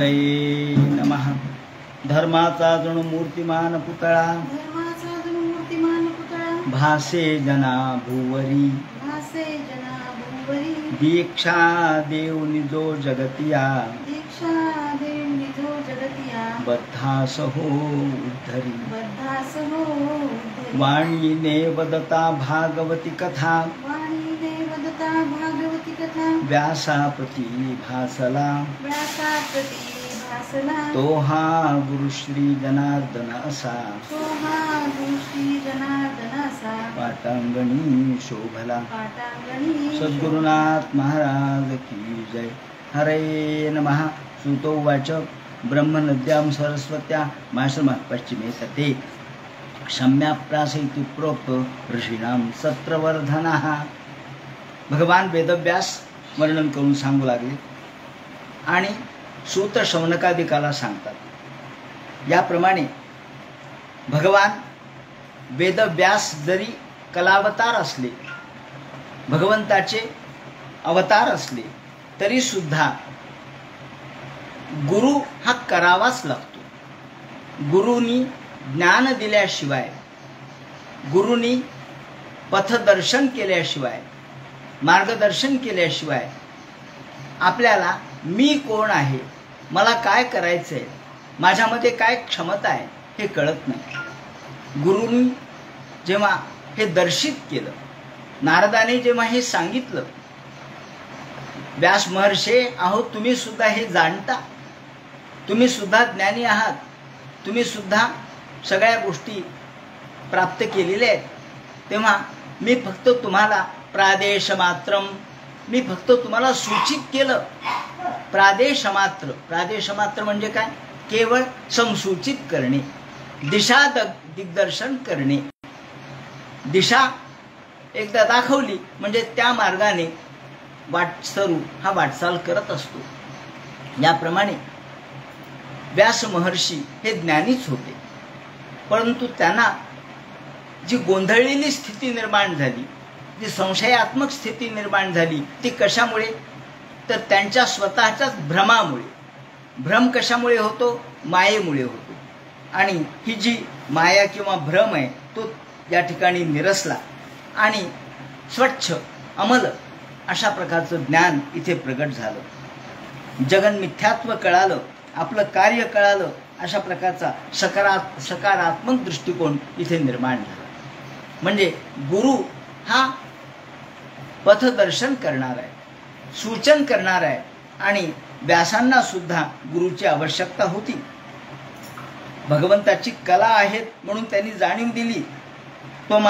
हरे नमः। धर्माचा जणू मूर्तिमान पुतळा भासे जना भुवरी दीक्षा देव निजो जगतिया बद्धास हो उद्धरी वाणीने वदता भागवती कथा व्यासाप्रती भासला तो हा गुरुश्री जनार्दन असा पाटांगणी शोभला। सद्गुरुनाथ महाराज की जय। हरे नमः। सुतोवाच ब्रह्मनद्यां सरस्वत्या माश्रमात् पश्चिमे तटे क्षम्याप्रासीति प्रोक्त ऋषीणां सत्रवर्धनः। भगवान वेदव्यास वर्णन करून सांगू लागले आणि सूत शौनकादिकाला सांगतात। याप्रमाणे भगवान वेदव्यास जरी कलावतार असले, भगवंताचे अवतार असले, तरी सुद्धा गुरु हा करावाच लागतो। गुरुनी ज्ञान दिल्याशिवाय, गुरुनी पथदर्शन केल्याशिवाय, मार्गदर्शन केल्याशिवाय आपल्याला मी कोण आहे, मला काय करायचं आहे, माझ्यामध्ये काय क्षमता आहे हे कळत नाही। गुरुनी जेव्हा हे दर्शित केलं, नारदाने जेव्हा हे सांगितलं, व्यास महर्षे आहो तुम्ही सुद्धा हे जाणता, तुम्ही सुद्धा ज्ञानी आहात, तुम्ही सुद्धा सगळ्या गोष्टी प्राप्त केलेल्या आहेत, तेव्हा मी फक्त तुम्हाला प्रादेश मात्रम, मी फक्त तुम्हाला सूचित केलं। प्रादेश मात्र, प्रादेश मात्र म्हणजे काय? केवळ संसूचित करणे, दिशा दिग्दर्शन करणे। दिशा एकदा दाखवली म्हणजे त्या मार्गाने वाटसरू हा वाटचाल करत असतो। याप्रमाणे व्यास महर्षी हे ज्ञानीच होते, परंतु त्यांना जी गोंधळलेली स्थिती निर्माण झाली, जी संशयात्मक स्थिती निर्माण झाली, ती कशामुळे? तर त्यांच्या स्वतःच्याच भ्रमामुळे। भ्रम कशामुळे होतो? मायेमुळे होतो। आणि ही जी माया किंवा भ्रम आहे तो या ठिकाणी निरसला आणि स्वच्छ अमल अशा प्रकारचं ज्ञान इथे प्रगट झालं। जगन मिथ्यात्व कळालं, आपलं कार्य कळालं, अशा प्रकारचा सकारात्मक दृष्टिकोन इथे निर्माण झाला। म्हणजे गुरु हा पथदर्शन करणार आहे, सूचन करणार आहे आणि व्यासांना सुद्धा गुरुची आवश्यकता होती। भगवंताची कला आहेत म्हणून त्यांनी जाणीव दिली। त्वम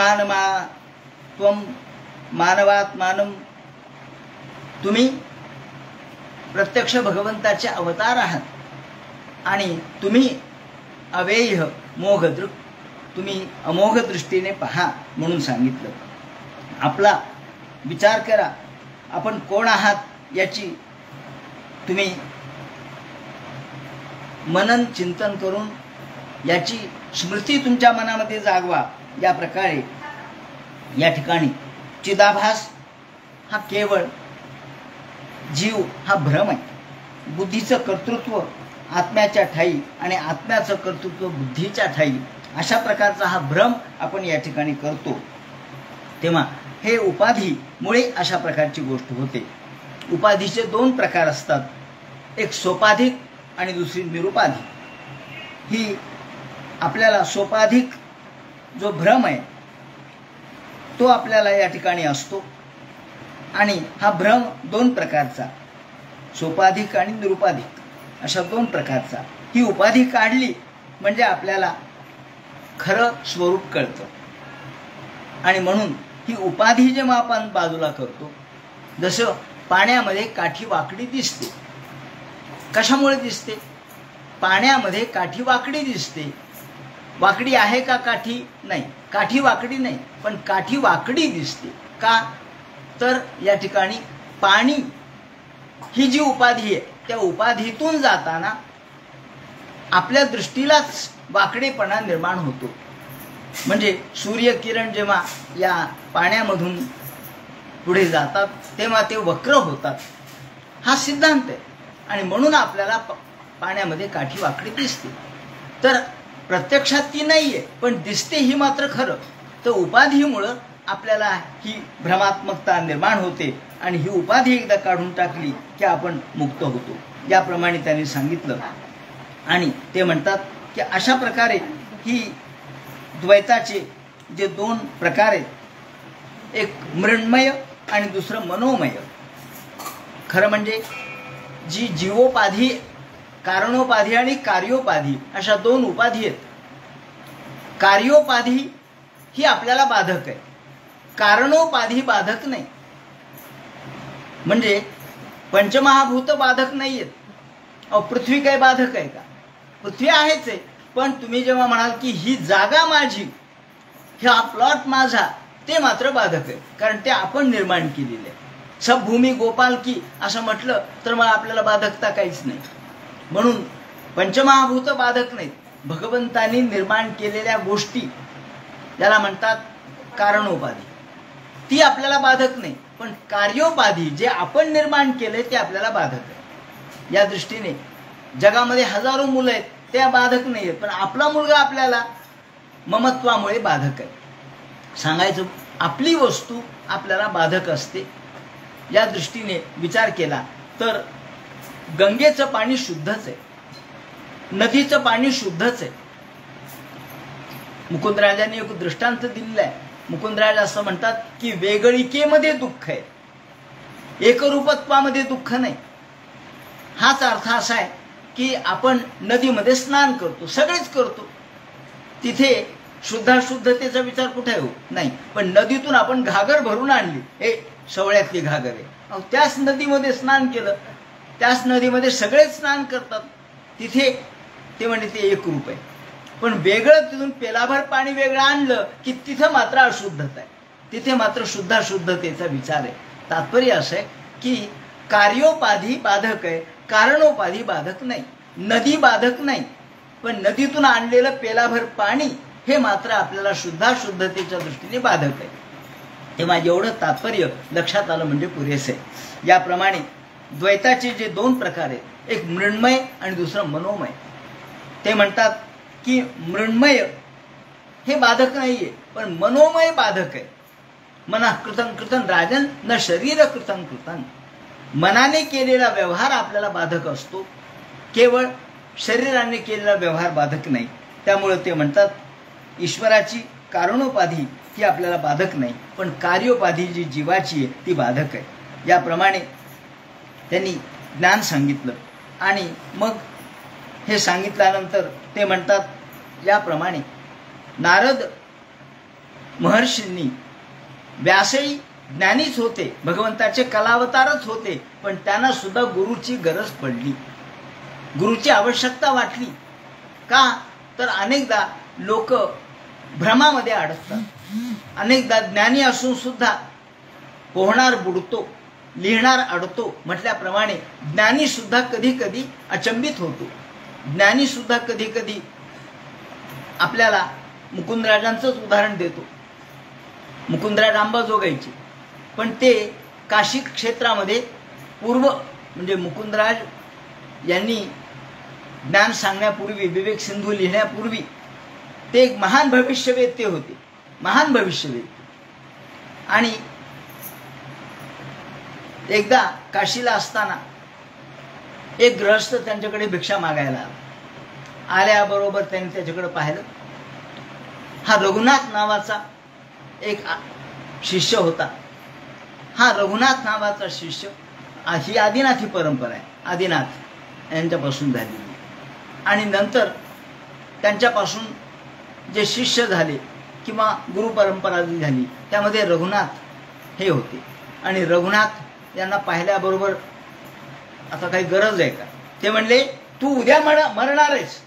मानवात मानम, तुम्ही प्रत्यक्ष भगवंताचे अवतार आहात आणि तुम्ही अवेय मोघदृक, तुम्ही अमोघ दृष्टीने पहा म्हणून सांगितलं। आपला विचार करा, आपण कोण आहात याची तुम्ही मनन चिंतन करून याची स्मृती तुमच्या मनामध्ये जागवा। या प्रकारे या ठिकाणी चिदाभास हा केवळ जीव हा भ्रम आहे। बुद्धीचं कर्तृत्व आत्म्याच्या ठाई आणि आत्म्याचं कर्तृत्व बुद्धीच्या ठाई, अशा प्रकारचा हा भ्रम आपण या ठिकाणी करतो। तेव्हा हे उपाधीमुळे अशा प्रकारची गोष्ट होते। उपाधीचे दोन प्रकार असतात, एक सोपाधिक आणि दुसरी निरुपाधिक। ही आपल्याला सोपाधिक जो भ्रम आहे तो आपल्याला या ठिकाणी असतो आणि हा भ्रम दोन प्रकारचा, सोपाधिक आणि निरुपाधिक अशा दोन प्रकारचा। ही उपाधी काढली म्हणजे आपल्याला खरं स्वरूप कळतं आणि म्हणून ही उपाधी जेव्हा आपण बाजूला करतो, जसं पाण्यामध्ये काठी वाकडी दिसते, कशामुळे दिसते? पाण्यामध्ये काठी वाकडी दिसते। वाकडी आहे का काठी? नाही, काठी वाकडी नाही, पण काठी वाकडी दिसते का? तर या ठिकाणी पाणी ही जी उपाधी आहे त्या उपाधीतून जाताना आपल्या दृष्टीलाच वाकडेपणा निर्माण होतो। म्हणजे सूर्यकिरण जेव्हा या पाण्यामधून पुढे जातात तेव्हा ते वक्र होतात, हा सिद्धांत आहे। आणि म्हणून आपल्याला पाण्यामध्ये काठी वाकडी दिसते. तर प्रत्यक्षात ती नाहीये, पण दिसते ही मात्र खरं. तर उपाधीमुळं आपल्याला ही भ्रमात्मकता निर्माण होते आणि ही उपाधी एकदा काढून टाकली की आपण मुक्त होतो. याप्रमाणे त्यांनी सांगितलं. आणि ते म्हणतात की अशा प्रकारे ही द्वैताचे जे दोन प्रकार आहेत, एक मृण्मय आणि दुसरं मनोमय. खरं म्हणजे जी जीवोपाधी, कारणोपाधी आणि कार्योपाधी अशा दोन उपाधी आहेत. कार्योपाधी ही आपल्याला बाधक आहे, कारणोपाधी बाधक नाही. म्हणजे पंचमहाभूत बाधक नाही आहेत. पृथ्वी काय बाधक आहे का? पृथ्वी आहेच आहे, पण तुम्ही जेव्हा म्हणाल की ही जागा माझी, हा प्लॉट माझा, ते मात्र बाधक आहे, कारण ते आपण निर्माण केलेले आहे. सब भूमी गोपाल की असं म्हटलं तर मग आपल्याला बाधकता काहीच नाही. म्हणून पंचमहाभूत बाधक नाहीत. भगवंतांनी निर्माण केलेल्या गोष्टी त्याला म्हणतात कारणोपाधी, ती आपल्याला बाधक नाही. पण कार्योपाधी जे आपण निर्माण केले ते आपल्याला बाधक आहे. या दृष्टीने जगामध्ये हजारो मुलं आहेत, त्या बाधक नाही आहेत, पण आपला मुलगा आपल्याला ममत्वामुळे बाधक आहे. सांगायचं, आपली वस्तू आपल्याला बाधक असते. या दृष्टीने विचार केला तर गंगेचं पाणी शुद्धच आहे, नदीचं पाणी शुद्धच आहे. मुकुंदराजांनी एक दृष्टांत दिलेला आहे. मुकुंदराज असं म्हणतात की वेगळिकेमध्ये दुःख आहे, एकरूपत्वामध्ये दुःख नाही. हाच अर्थ असा आहे की आपण नदीमध्ये स्नान करतो, सगळेच करतो, तिथे शुद्धाशुद्धतेचा विचार कुठे हो नाही. पण नदीतून आपण घागर भरून आणली, हे सवळ्यातली घागर आहे, त्याच नदीमध्ये स्नान केलं, त्याच नदीमध्ये सगळेच स्नान करतात, तिथे ते म्हणजे ते एकरूप आहे. पण वेगळं तिथून पेलाभर पाणी वेगळं आणलं की तिथं मात्र अशुद्धता आहे, तिथे मात्र शुद्धाशुद्धतेचा विचार आहे. तात्पर्य असं आहे की कार्योपाधी बाधक आहे, कारणोपाधी बाधक नाही. नदी बाधक नाही, पण नदीतून आणलेलं पेलाभर पाणी हे मात्र आपल्याला शुद्धाशुद्धतेच्या दृष्टीने बाधक आहे. तेव्हा एवढं तात्पर्य लक्षात आलं म्हणजे पुरेसे. याप्रमाणे द्वैताचे जे दोन प्रकार आहेत, एक मृण्मय आणि दुसरं मनोमय. ते म्हणतात की मृण्मय हे बाधक नाहीये, पण मनोमय बाधक आहे. मना कृतं कृतं राजन न शरीर कृतं कृतं. मनाने केलेला व्यवहार आपल्याला बाधक असतो, केवळ शरीराने केलेला व्यवहार बाधक नाही. त्यामुळे ते म्हणतात ईश्वराची कारणोपाधी ही आपल्याला बाधक नाही, पण कार्योपाधी जी जीवाची आहे ती बाधक आहे. याप्रमाणे त्यांनी ज्ञान सांगितलं. आणि मग हे सांगितल्यानंतर ते म्हणतात याप्रमाणे नारद महर्षींनी, व्यासही ज्ञानीच होते, भगवंताचे कलावतारच होते, पण त्यांना सुद्धा गुरुची गरज पडली, गुरुची आवश्यकता वाटली. का तर अनेकदा लोक भ्रमामध्ये अडकतात, अनेकदा ज्ञानी असून सुद्धा पोहणार बुडतो, लिहिणार अडतो म्हटल्याप्रमाणे ज्ञानी सुद्धा कधी कधी अचंबित होतो. ज्ञानी सुद्धा कधी कधी आपल्याला मुकुंदराजांचंच उदाहरण देतो. मुकुंदराज अंबाजोगाईचे, पण ते काशी क्षेत्रामध्ये पूर्व म्हणजे मुकुंदराज यांनी ज्ञान सांगण्यापूर्वी, विवेक सिंधू लिहिण्यापूर्वी ते एक महान भविष्यवेत्ते होते, महान भविष्यवेत्ते. आणि एकदा काशीला असताना एक गृहस्थ त्यांच्याकडे भिक्षा मागायला आला. आल्याबरोबर त्यांनी त्याच्याकडे पाहिलं. हा रघुनाथ नावाचा एक शिष्य होता. हा रघुनाथ नावाचा शिष्य, ही आदिनाथी परंपरा आहे, आदिनाथ यांच्यापासून झालेली. आणि नंतर त्यांच्यापासून जे शिष्य झाले किंवा गुरु परंपरा झाली त्यामध्ये रघुनाथ हे होते. आणि रघुनाथ यांना पाहिल्याबरोबर आता काही गरज आहे का, ते म्हणले तू उद्या मरणार आहेस.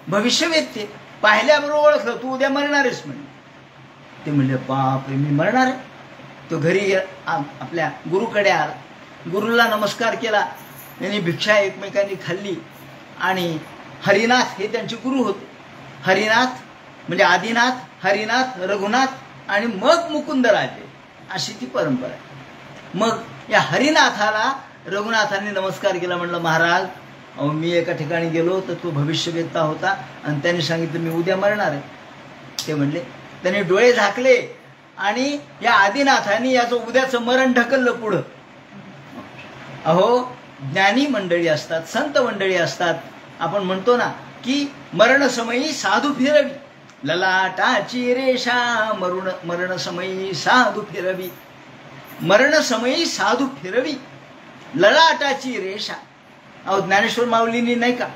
भविष्यवेत्ते पाहिल्याबरोबर ओळखलं, तू उद्या मरणार आहेस म्हणले. ते म्हणले बापरे, मी मरणार आहे. तो घरी आपल्या गुरुकडे आला, गुरुला नमस्कार केला, त्यांनी भिक्षा एकमेकांनी खाल्ली. आणि हरिनाथ हे त्यांचे गुरु होते. हरिनाथ म्हणजे आदिनाथ, हरिनाथ, रघुनाथ आणि मग मुकुंदराजे, अशी ती परंपरा आहे. मग या हरिनाथाला रघुनाथांनी नमस्कार केला. म्हणलं महाराज अहो मी एका ठिकाणी गेलो तर तो भविष्यवेत्ता होता आणि त्याने सांगितलं मी उद्या मरणार आहे. ते म्हणले, त्याने डोळे झाकले आणि या आदिनाथांनी याचं उद्याचं मरण ढकललं पुढं. अहो ज्ञानी मंडळी असतात, संत मंडळी असतात. आपण म्हणतो ना की मरणसमयी साधू फिरवी, ललाटाची रेषा मरणसमयी साधू फिरवी, मरणसमयी साधू फिरवी ललाटाची रेषा. अहो ज्ञानेश्वर माऊलींनी नाही का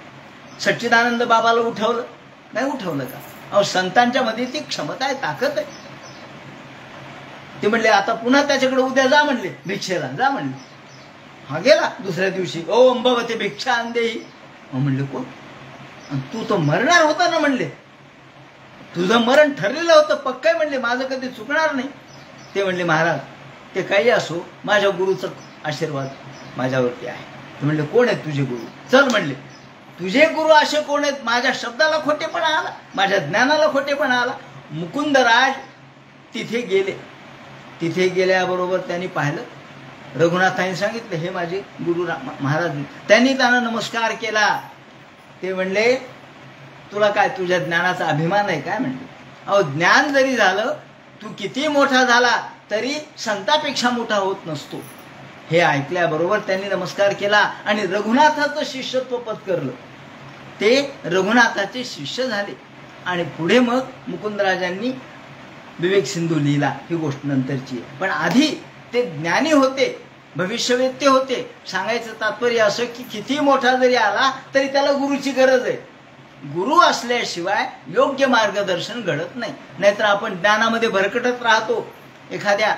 सच्चिदानंद बाबाला उठवलं? नाही उठवलं का? अहो संतांच्या मध्ये ती क्षमता आहे, ताकद आहे. ते म्हणले आता पुन्हा त्याच्याकडे उद्या जा म्हणले, भिक्षेला जा म्हणले. हा गेला दुसऱ्या दिवशी, ओ अंबावते भिक्षा अंदेही. म्हणले कोण? तू तो मरणार होता ना म्हणले, तुझं मरण ठरलेलं होतं पक्का म्हणले, माझं कधी चुकणार नाही. ते म्हणले महाराज ते काही असो, माझ्या गुरुचा आशीर्वाद माझ्यावरती आहे. ते म्हणले कोण आहेत तुझे गुरु? चल म्हणले, तुझे गुरु असे कोण आहेत? माझ्या शब्दाला खोटेपणा आला, माझ्या ज्ञानाला खोटेपणा आला. मुकुंदराज तिथे गेले. तिथे गेल्याबरोबर त्यांनी पाहिलं, रघुनाथांनी सांगितलं हे माझे गुरु महाराज. त्यांनी त्यांना नमस्कार केला. ते म्हणले तुला काय तुझ्या ज्ञानाचा अभिमान आहे काय? म्हणले अहो ज्ञान जरी झालं, तू किती मोठा झाला तरी संतापेक्षा मोठा होत नसतो. हे ऐकल्याबरोबर त्यांनी नमस्कार केला आणि रघुनाथाचं शिष्यत्व पत्करलं. ते रघुनाथाचे शिष्य झाले आणि पुढे मग मुकुंदराजांनी विवेक सिंधू लिहिला. ही गोष्ट नंतरची आहे, पण आधी ते ज्ञानी होते, भविष्यवेत्ते होते. सांगायचं तात्पर्य असं की किती मोठा जरी आला तरी त्याला गुरुची गरज आहे. गुरु असल्याशिवाय योग्य मार्गदर्शन घडत नाही. नाहीतर आपण ज्ञानामध्ये भरकटत राहतो. एखाद्या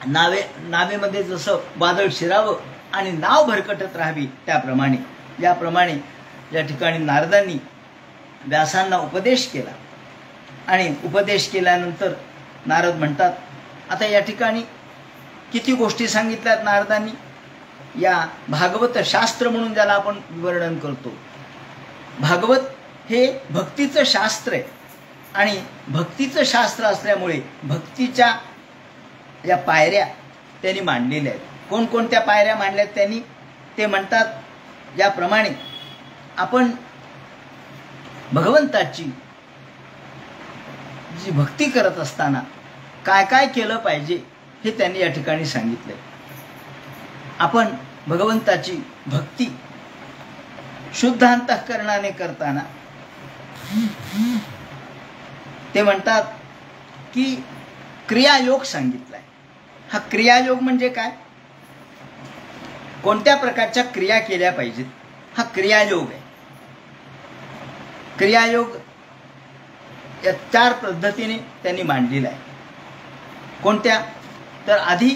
नावेमध्ये जसं वादळ शिरावं आणि नाव भरकटत राहावी त्याप्रमाणे, याप्रमाणे या ठिकाणी नारदांनी व्यासांना उपदेश केला. आणि उपदेश केल्यानंतर नारद म्हणतात, आता या ठिकाणी किती गोष्टी सांगितल्यात नारदांनी. या भागवत शास्त्र म्हणून ज्याला आपण वर्णन करतो, भागवत हे भक्तीचं शास्त्र आहे. आणि भक्तीचं शास्त्र असल्यामुळे भक्तीच्या या पायऱ्या त्यांनी मांडलेल्या आहेत. कोणकोणत्या पायऱ्या मांडल्यात त्यांनी? ते म्हणतात याप्रमाणे आपण भगवंताची जी भक्ती करत असताना काय काय केलं पाहिजे हे त्यांनी या ठिकाणी सांगितलंय. आपण भगवंताची भक्ती शुद्ध अंतःकरणाने करताना ते म्हणतात की क्रियायोग सांगितलाय. हा क्रियायोग म्हणजे काय? कोणत्या प्रकारच्या क्रिया केल्या पाहिजेत, हा क्रियायोग आहे. क्रियायोग या 4 पद्धतीने त्यांनी मांडलेला आहे. कोणत्या? तर आधी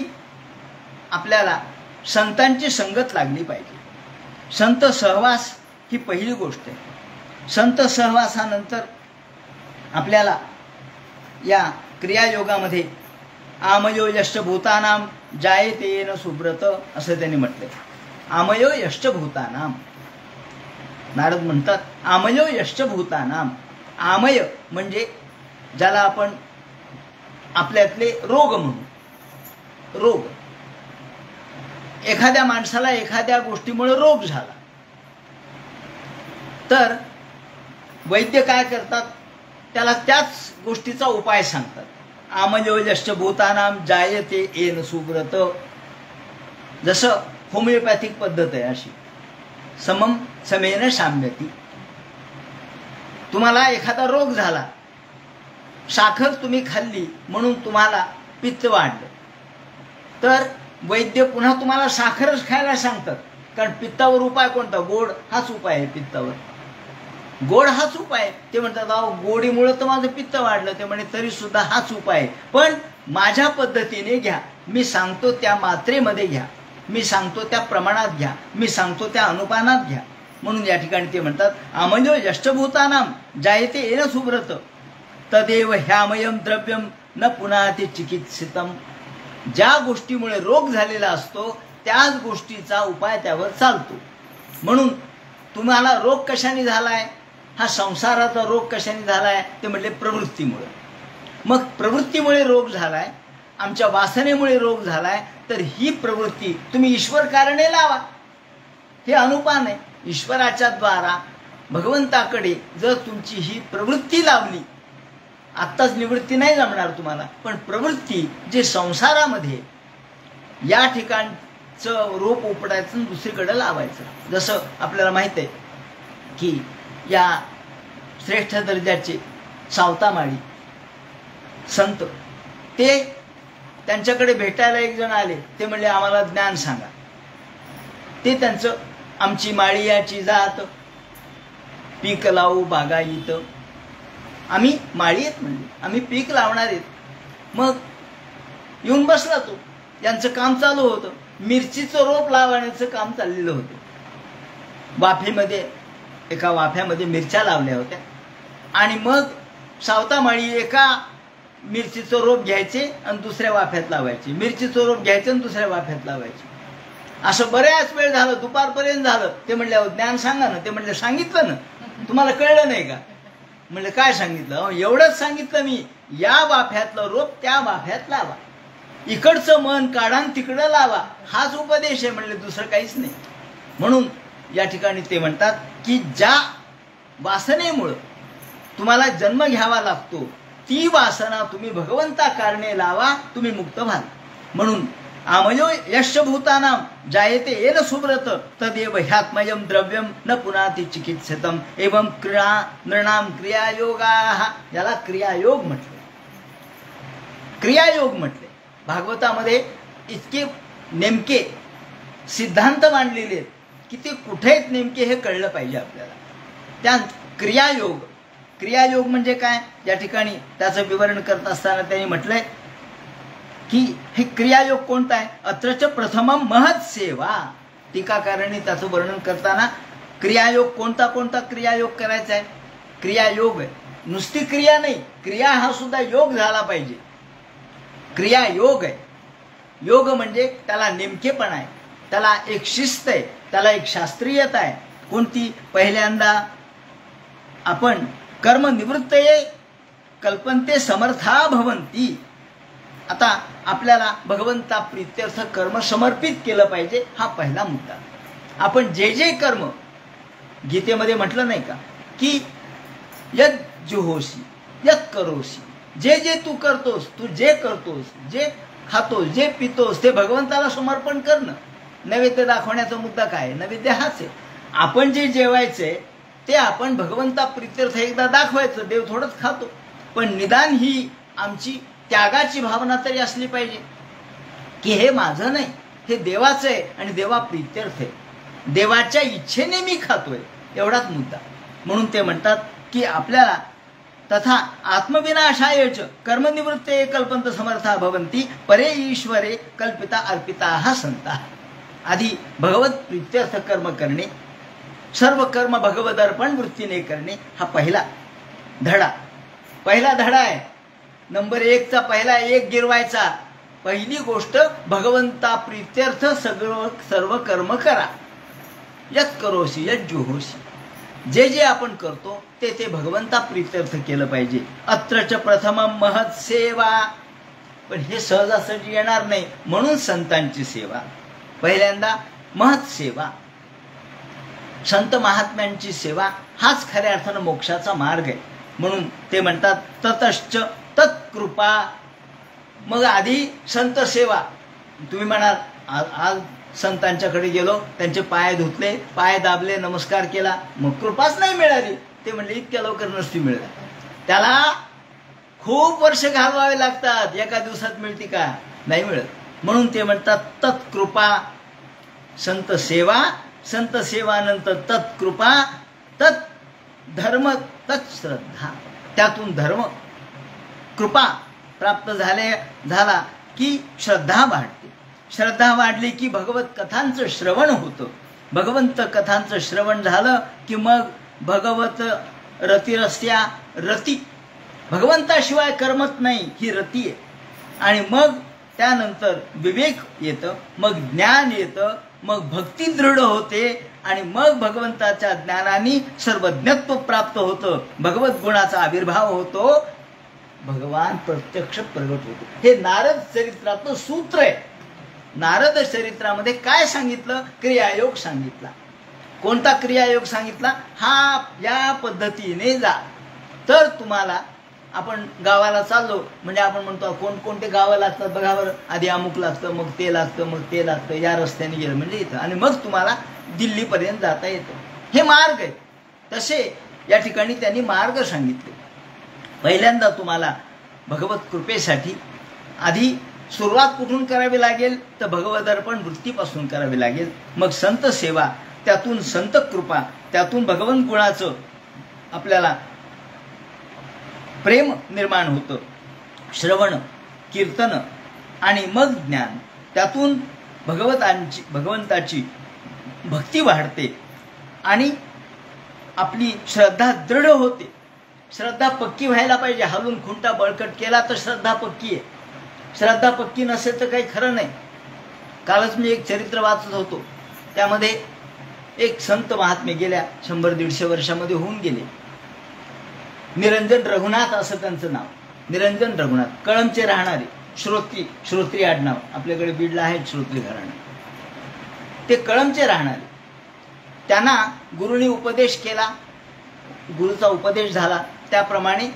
आपल्याला संतांची संगत लागली पाहिजे. संत सहवास ही पहिली गोष्ट आहे. संत सहवासानंतर आपल्याला या क्रियायोगामध्ये आमयो यष्टभूतानाम जायते येन सुब्रत असं त्यांनी म्हटलंय. आमयो यष्टभूतानाम, नारद म्हणतात आमयो यष्टभूतानाम. आमय म्हणजे ज्याला आपण आपल्यातले रोग म्हणू. रोग, एखाद्या माणसाला एखाद्या गोष्टीमुळे रोग झाला तर वैद्य काय करतात? त्याला त्याच गोष्टीचा उपाय सांगतात. आमयो यष्टभूतानाम जायते येन सुब्रत. जसं होमिओपॅथिक पद्धत आहे अशी, समम समेन शाम्यती. तुम्हाला एखादा रोग झाला, साखर तुम्ही खाल्ली म्हणून तुम्हाला पित्त वाढलं, तर वैद्य पुन्हा तुम्हाला साखरच खायला सांगतात. कारण पित्तावर उपाय कोणता? गोड हाच उपाय आहे पित्तावर. गोड हाच उपाय. ते म्हणतात अहो गोडीमुळे तर माझं पित्त वाढलं. ते म्हणे तरी सुद्धा हाच उपाय आहे, पण माझ्या पद्धतीने घ्या. मी सांगतो त्या मात्रेमध्ये घ्या, मी सांगतो त्या प्रमाणात घ्या, मी सांगतो त्या अनुपानात घ्या. म्हणून या ठिकाणी ते म्हणतात आमयो यष्टभूतानाम जायते येन सुब्रत तदेव ह्यामयम द्रव्यम न पुन्हा ते चिकित्सितम. ज्या गोष्टीमुळे रोग झालेला असतो त्याच गोष्टीचा उपाय त्यावर चालतो. म्हणून तुम्हाला रोग कशाने झालाय? हा संसाराचा रोग कशाने झालाय? ते म्हणले प्रवृत्तीमुळे. मग प्रवृत्तीमुळे रोग झालाय, आमच्या वासनेमुळे रोग झालाय, तर ही प्रवृत्ती तुम्ही ईश्वर कारणे लावा. हे अनुपान आहे. ईश्वराच्या द्वारा भगवंताकडे जर तुमची ही प्रवृत्ती लावली, आत्ताच निवृत्ती नाही जमणार तुम्हाला, पण प्रवृत्ती जे संसारामध्ये या ठिकाणचं रोप उपटायचं आणि दुसरीकडे लावायचं. जसं आपल्याला माहित आहे की या श्रेष्ठ दर्जाचे सावतामाळी संत, ते त्यांच्याकडे भेटायला एक जण आले. ते म्हणले आम्हाला ज्ञान सांगा. ते त्यांचं आमची माळी याची जात, पीक लावू बागायत. आम्ही माळी आहेत म्हणले, आम्ही पीक लावणार आहेत. मग येऊन बसला तो. यांचं काम चालू होतं, मिरचीचं रोप लावण्याचं काम चाललेलं होतं. वाफेमध्ये, एका वाफ्यामध्ये मिरच्या लावल्या होत्या आणि मग सावतामाळी एका मिरचीचं रोप घ्यायचे आणि दुसऱ्या वाफ्यात लावायचे, मिरचीचं रोप घ्यायचं आणि दुसऱ्या वाफ्यात लावायचे. असं बऱ्याच वेळ झालं, दुपारपर्यंत झालं. ते म्हणले अहो ज्ञान सांगा ना. ते म्हणले सांगितलं ना, तुम्हाला कळलं नाही का? म्हणले काय सांगितलं? एवढंच सांगितलं मी, या वाफ्यातलं रोप त्या वाफ्यात लावा, इकडचं मन काढा तिकडं लावा, हाच उपदेश आहे म्हणले, दुसरं काहीच नाही. म्हणून या ठिकाणी ते म्हणतात की ज्या वासनेमुळं तुम्हाला जन्म घ्यावा लागतो, ती वासना तुम्ही भगवंता कारणे लावा, तुम्ही मुक्त व्हाल. म्हणून आमयो यशभूतानां जायते येन सुब्रत तदेव ह्यात्मयं द्रव्यम न पुनाति चिकित्सितम एवं क्रिया नृणाम क्रियायोगाः, याला क्रियायोग म्हटले. क्रियायोग म्हटले. भागवतामध्ये इतके नेमके सिद्धांत मांडलेले आहेत की ते कुठे आहेत नेमके हे कळलं पाहिजे आपल्याला. त्या क्रियायोग, क्रियायोग म्हणजे काय, या ठिकाणी त्याचं विवरण करत असताना त्यांनी म्हटलंय की हे क्रियायोग कोणता आहे? अत्रच प्रथमम महत् सेवा. टीकाकारांनी त्याचं वर्णन करताना क्रियायोग कोणता कोणता क्रियायोग करायचा आहे? क्रियायोग आहे, नुसती क्रिया नाही, क्रिया हा सुद्धा योग झाला पाहिजे. क्रिया योग आहे. योग म्हणजे त्याला नेमकेपणा आहे, त्याला एक शिस्त आहे, त्याला एक शास्त्रीयता आहे. कोणती? पहिल्यांदा आपण कर्मनिवृत्तये कल्पन्ते समर्था भवन्ति. आता आपल्याला भगवंता प्रीत्यर्थ कर्म समर्पित केलं पाहिजे, हा पहिला मुद्दा. आपण जे जे कर्म, गीतेमध्ये म्हटलं नाही का की यद जुहोसी यद करोसी, जे जे तू करतोस, तू जे करतोस, जे खातोस, जे पितोस, ते भगवंताला समर्पण करणं. नैवेद्य दाखवण्याचा मुद्दा काय? नैवेद्य हाच आहे. आपण जे जेवायचंय ते आपण भगवंता प्रीत्यर्थ एकदा दाखवायचं. देव थोडंच खातो, पण निदान ही आमची त्यागाची भावना तरी असली पाहिजे की हे माझं नाही, हे देवाचं आहे आणि देवा प्रीत्यर्थ आहे, देवाच्या इच्छेने मी खातोय, एवढाच मुद्दा. म्हणून ते म्हणतात की आपल्याला तथा आत्मविनाशायच कर्मनिवृत्ते कल्पंत समर्था भवन्ति परे ईश्वरे कल्पिता अर्पिता संता. आधी भगवत प्रीत्यर्थ कर्म करणे, सर्व कर्म भगवद अर्पण वृत्तीने करणे, हा पहिला धडा आहे. नंबर 1 चा पहिला 1 गिरवायचा. पहिली गोष्ट भगवंता प्रीत्यर्थ सर्व कर्म करा. यत करोसी यत जुहोसी, जे जे आपण करतो ते ते भगवंता प्रीत्यर्थ केलं पाहिजे. अत्रच प्रथमम महत् सेवा. पण हे सहजासहजी येणार नाही, म्हणून संतांची सेवा. पहिल्यांदा महत् सेवा, संत महात्म्यांची सेवा, हाच खऱ्या अर्थानं मोक्षाचा मार्ग आहे. म्हणून ते म्हणतात ततश्च तत्कृपा. मग आधी संत सेवा. तुम्ही म्हणाल आज संतांच्याकडे गेलो, त्यांचे पाय धुतले, पाय दाबले, नमस्कार केला, मग कृपाच नाही मिळाली. ते म्हणले इतक्या लवकर नसती मिळत, त्याला खूप वर्ष घालवावे लागतात, एका दिवसात मिळती का? नाही मिळत. म्हणून ते म्हणतात तत्कृपा. संत सेवा, संत सेवानंतर तत्कृपा, तत् धर्म, तत् श्रद्धा. त्यातून धर्म कृपा प्राप्त झाला की श्रद्धा वाढते. श्रद्धा वाढली की भगवत कथांचं श्रवण होतं. भगवंत कथांचं श्रवण झालं की मग भगवत रतिरस्या, रती, भगवंताशिवाय करमत नाही, ही रती आहे. आणि मग त्यानंतर विवेक येतं, मग ज्ञान येतं, मग भक्ती दृढ होते आणि मग भगवंताच्या ज्ञानाने सर्वज्ञत्व प्राप्त होतं, भगवत गुणाचा आविर्भाव होतो, भगवान प्रत्यक्ष प्रगट होतो. हे नारद चरित्रातलं सूत्र आहे. नारद चरित्रामध्ये काय सांगितलं? क्रियायोग सांगितला. कोणता क्रियायोग सांगितला? हा या पद्धतीने जा. तर तुम्हाला आपण गावाला चाललो म्हणजे आपण म्हणतो कोणते गावं लागतात बघा बरं, आधी अमुक लागतं, मग ते लागतं, मग ते लागतं, या रस्त्याने गेलं म्हणजे इथं, आणि मग तुम्हाला दिल्लीपर्यंत जाता येतं. हे मार्ग आहेत. तसे या ठिकाणी त्यांनी मार्ग सांगितले. पहिल्यांदा तुम्हाला भगवत कृपेसाठी आधी सुरुवात कुठून करावी लागेल? तर भगवत अर्पण वृत्तीपासून करावी लागेल. मग संत सेवा, त्यातून संत कृपा, त्यातून भगवंत गुणाचं आपल्याला प्रेम निर्माण होतं, श्रवण कीर्तन आणि मग ज्ञान, त्यातून भगवंताची भक्ती वाढते आणि आपली श्रद्धा दृढ होते. श्रद्धा पक्की व्हायला पाहिजे. हलून खुंटा बळकट केला तर श्रद्धा पक्की आहे. श्रद्धा पक्की नसेल तर काही खरं नाही. कालच मी एक चरित्र वाचत होतो, त्यामध्ये एक संत महात्मे गेल्या 100-150 वर्षामध्ये होऊन गेले. निरंजन रघुनाथ असं त्यांचं नाव. निरंजन रघुनाथ, कळंबचे राहणारे, श्रोत्री आडनाव, आपल्याकडे बीडला आहे श्रोत्री घराणे. ते कळंबचे राहणारे. त्यांना गुरुनी उपदेश केला, गुरुचा उपदेश झाला. त्याप्रमाणे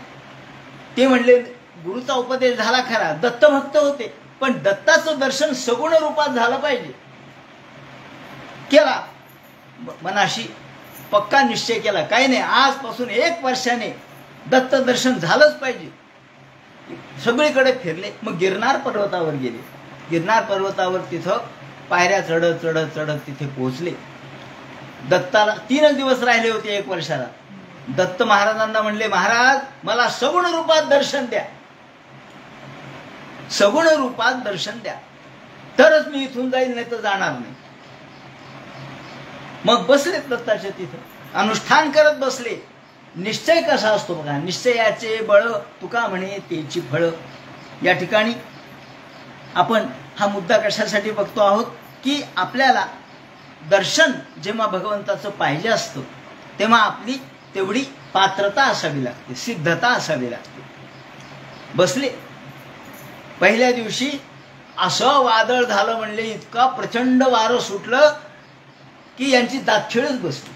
ते म्हणले, गुरुचा उपदेश झाला खरा, दत्तभक्त होते, पण दत्ताचं दर्शन सगुण रूपात झालं पाहिजे. केला, मनाशी पक्का निश्चय केला, काही नाही, आजपासून 1 वर्षाने दत्त दर्शन झालंच पाहिजे. सगळीकडे फिरले. मग गिरनार पर्वतावर गेले. गिरनार पर्वतावर तिथं पायऱ्या चढत चढत चढत तिथे पोहोचले. दत्ताला 3 दिवस राहिले होते 1 वर्षाला. दत्त महाराजांना म्हणले, महाराज मला सगुण रूपात दर्शन द्या, सगुण रूपात दर्शन द्या, तरच मी इथून जाईल, नाही तर जाणार नाही. मग बसले दत्ताच्या तिथं, अनुष्ठान करत बसले. निश्चय कसा असतो बघा, निश्चयाचे बळ तुका म्हणे तेची फळ. या ठिकाणी आपण हा मुद्दा कशासाठी बघतो आहोत की आपल्याला दर्शन जेव्हा भगवंताचं पाहिजे असतं तेव्हा आपली तेवढी पात्रता असावी लागते, सिद्धता असावी लागते. बसले. पहिल्या दिवशी असं वादळ झालं म्हणले, इतका प्रचंड वारं सुटलं की यांची दातखिळच बसली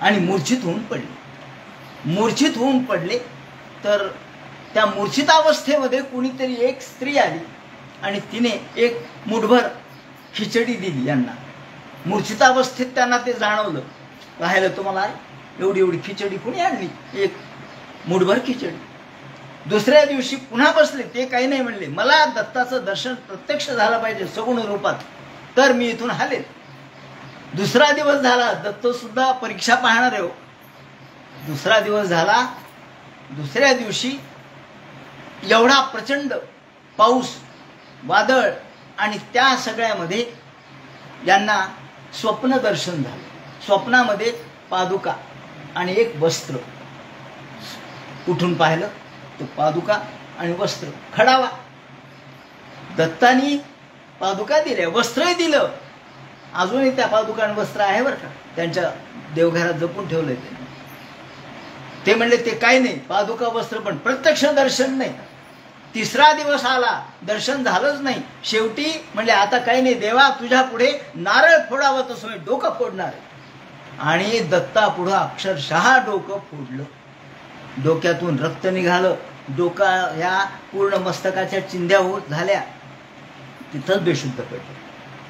आणि मूर्छित होऊन पडले. मूर्छित होऊन पडले तर त्या मूर्छितावस्थेमध्ये कुणीतरी एक स्त्री आली आणि तिने एक मुठभर खिचडी दिली यांना. मूर्छितावस्थेत त्यांना ते जाणवलं, राहिलं तुम्हाला एवढी एवढी खिचडी कुणी आणली? एक मुठभर खिचडी. दुसऱ्या दिवशी पुन्हा बसले. ते काही नाही म्हणले, मला दत्ताचं दर्शन प्रत्यक्ष झालं पाहिजे सगुण रूपात, तर मी इथून हालेल. दुसरा दिवस झाला, दत्त सुद्धा परीक्षा पाहणार आहे. दुसरा दिवस झाला. दुसऱ्या दिवशी एवढा प्रचंड पाऊस, वादळ आणि त्या सगळ्यामध्ये यांना स्वप्न दर्शन झालं. स्वप्नामध्ये पादुका आणि एक वस्त्र. उठून पाहिलं तो पादुका आणि वस्त्र खडावा. दत्तानी पादुका दिल्या, वस्त्रही दिलं. अजूनही त्या पादुका आणि वस्त्र आहे बरं का, त्यांच्या देवघरात जपून ठेवलंय त्यांनी. ते म्हणले ते काही नाही, पादुका वस्त्र पण प्रत्यक्ष दर्शन नाही. तिसरा दिवस आला, दर्शन झालंच नाही. शेवटी म्हणले आता काही नाही, देवा तुझ्या पुढे नारळ फोडावं तसं मी डोकं फोडणार आहे. आणि दत्ता पुढं अक्षरशः डोकं फोडलं. डोक्यातून रक्त निघालं. डोका ह्या पूर्ण मस्तकाच्या चिंध्या होत झाल्या. तिथंच बेशुद्ध पडलं.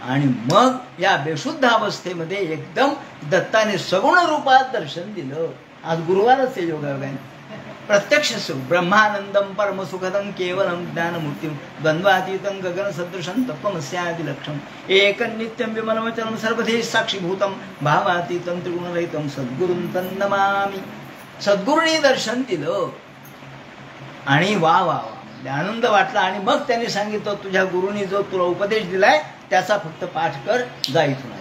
आणि मग या बेशुद्ध अवस्थेमध्ये एकदम दत्ताने सगुण रूपात दर्शन दिलं. आज गुरुवारच आहे योगायोगाने. प्रत्यक्ष सुख, ब्रह्मानंदम परमसुखदम केवलम ज्ञानमूर्तिम द्वंद्वातीतं गगन सदृशं तत्त्वमस्यादिलक्षम एकं नित्यं विमलमचलं सर्वधि साक्षीभूतं भावातीतं त्रिगुणरहितं सद्गुरुं तन्नमामि. सद्गुरूंनी दर्शन दिलं आणि वा वा वा आनंद वाटला. आणि मग त्यांनी सांगितलं, तुझ्या गुरुनी जो तुला उपदेश दिलाय त्याचा फक्त पाठ कर, जा इथून.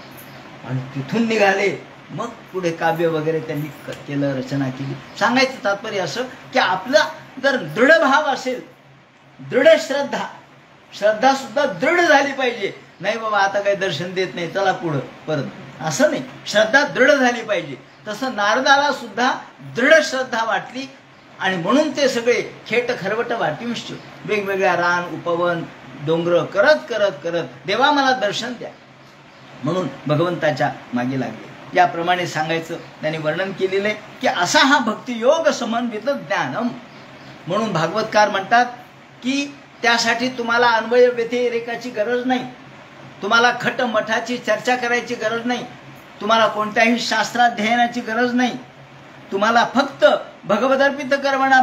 आणि तिथून निघाले. मग पुढे काव्य वगैरे त्यांनी केलं, रचना केली. सांगायचं तात्पर्य असं की आपला जर दृढ भाव असेल, दृढ श्रद्धा, श्रद्धा सुद्धा दृढ झाली पाहिजे. नाही बाबा आता काही दर्शन देत नाही, चला पुढं परत, असं नाही. श्रद्धा दृढ झाली पाहिजे. तसं नारदाला सुद्धा दृढ श्रद्धा वाटली आणि म्हणून ते सगळे खेट खरवट वाटिंश वेगवेगळ्या रान उपवन डोंगर करत करत करत देवा मला दर्शन द्या म्हणून भगवंताच्या मागे लागले. याप्रमाणे सांगायचं त्यांनी वर्णन केलेलं आहे की असा हा भक्तियोग समन्वित ज्ञानम. म्हणून भागवतकार म्हणतात की त्यासाठी तुम्हाला अन्वय व्यतिरेकाची गरज नाही, तुम्हाला खटमठाची चर्चा करायची गरज नाही, तुम्हाला कोणत्याही शास्त्राध्ययनाची गरज नाही. तुम्हाला फक्त भगवदर्पित कर्मणा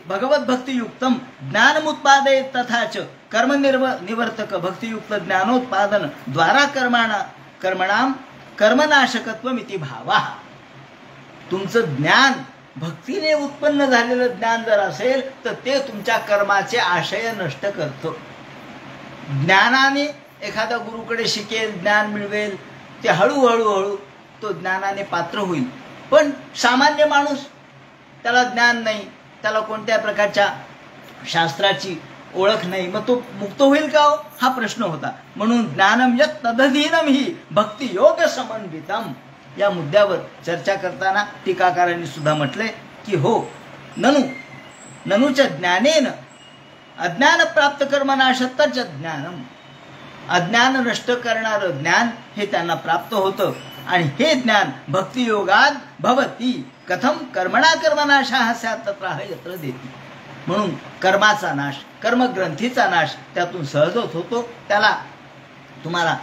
भगवत भक्तियुक्तम ज्ञानमुत्पादयेत तथाच कर्म निवर्तक भक्तियुक्त ज्ञानोत्पादन द्वारा कर्मणाम कर्मनाशकत्वमिति भावा. तुमचं ज्ञान भक्तीने उत्पन्न झालेलं ज्ञान जर असेल तर ते तुमच्या कर्माचे आशय नष्ट करतं. ज्ञानाने एखादा गुरुकडे शिकेल, ज्ञान मिळवेल, ते हळूहळू तो ज्ञानाने पात्र होईल. पण सामान्य माणूस, त्याला ज्ञान नाही, त्याला कोणत्या प्रकारच्या शास्त्राची ओळख नाही, मग तो मुक्त होईल का हो? हा प्रश्न होता. म्हणून ज्ञानम यत् तदधीनम ही भक्तियोग समन्वितम या मुद्द्यावर चर्चा करताना टीकाकारांनी सुद्धा म्हटले की हो, ननुच्या ज्ञानेन अज्ञान प्राप्त कर्मनाशत्तच ज्ञानम. अज्ञान नष्ट करणारं ज्ञान हे त्यांना प्राप्त होतं आणि हे ज्ञान भक्तियोगात भवती कथम कर्मणा कर्मनाशः स्यात् तत्र यत्र देती. म्हणून कर्माचा नाश, कर्मग्रंथीचा नाश त्यातून सहजच होतो. त्याला तुम्हाला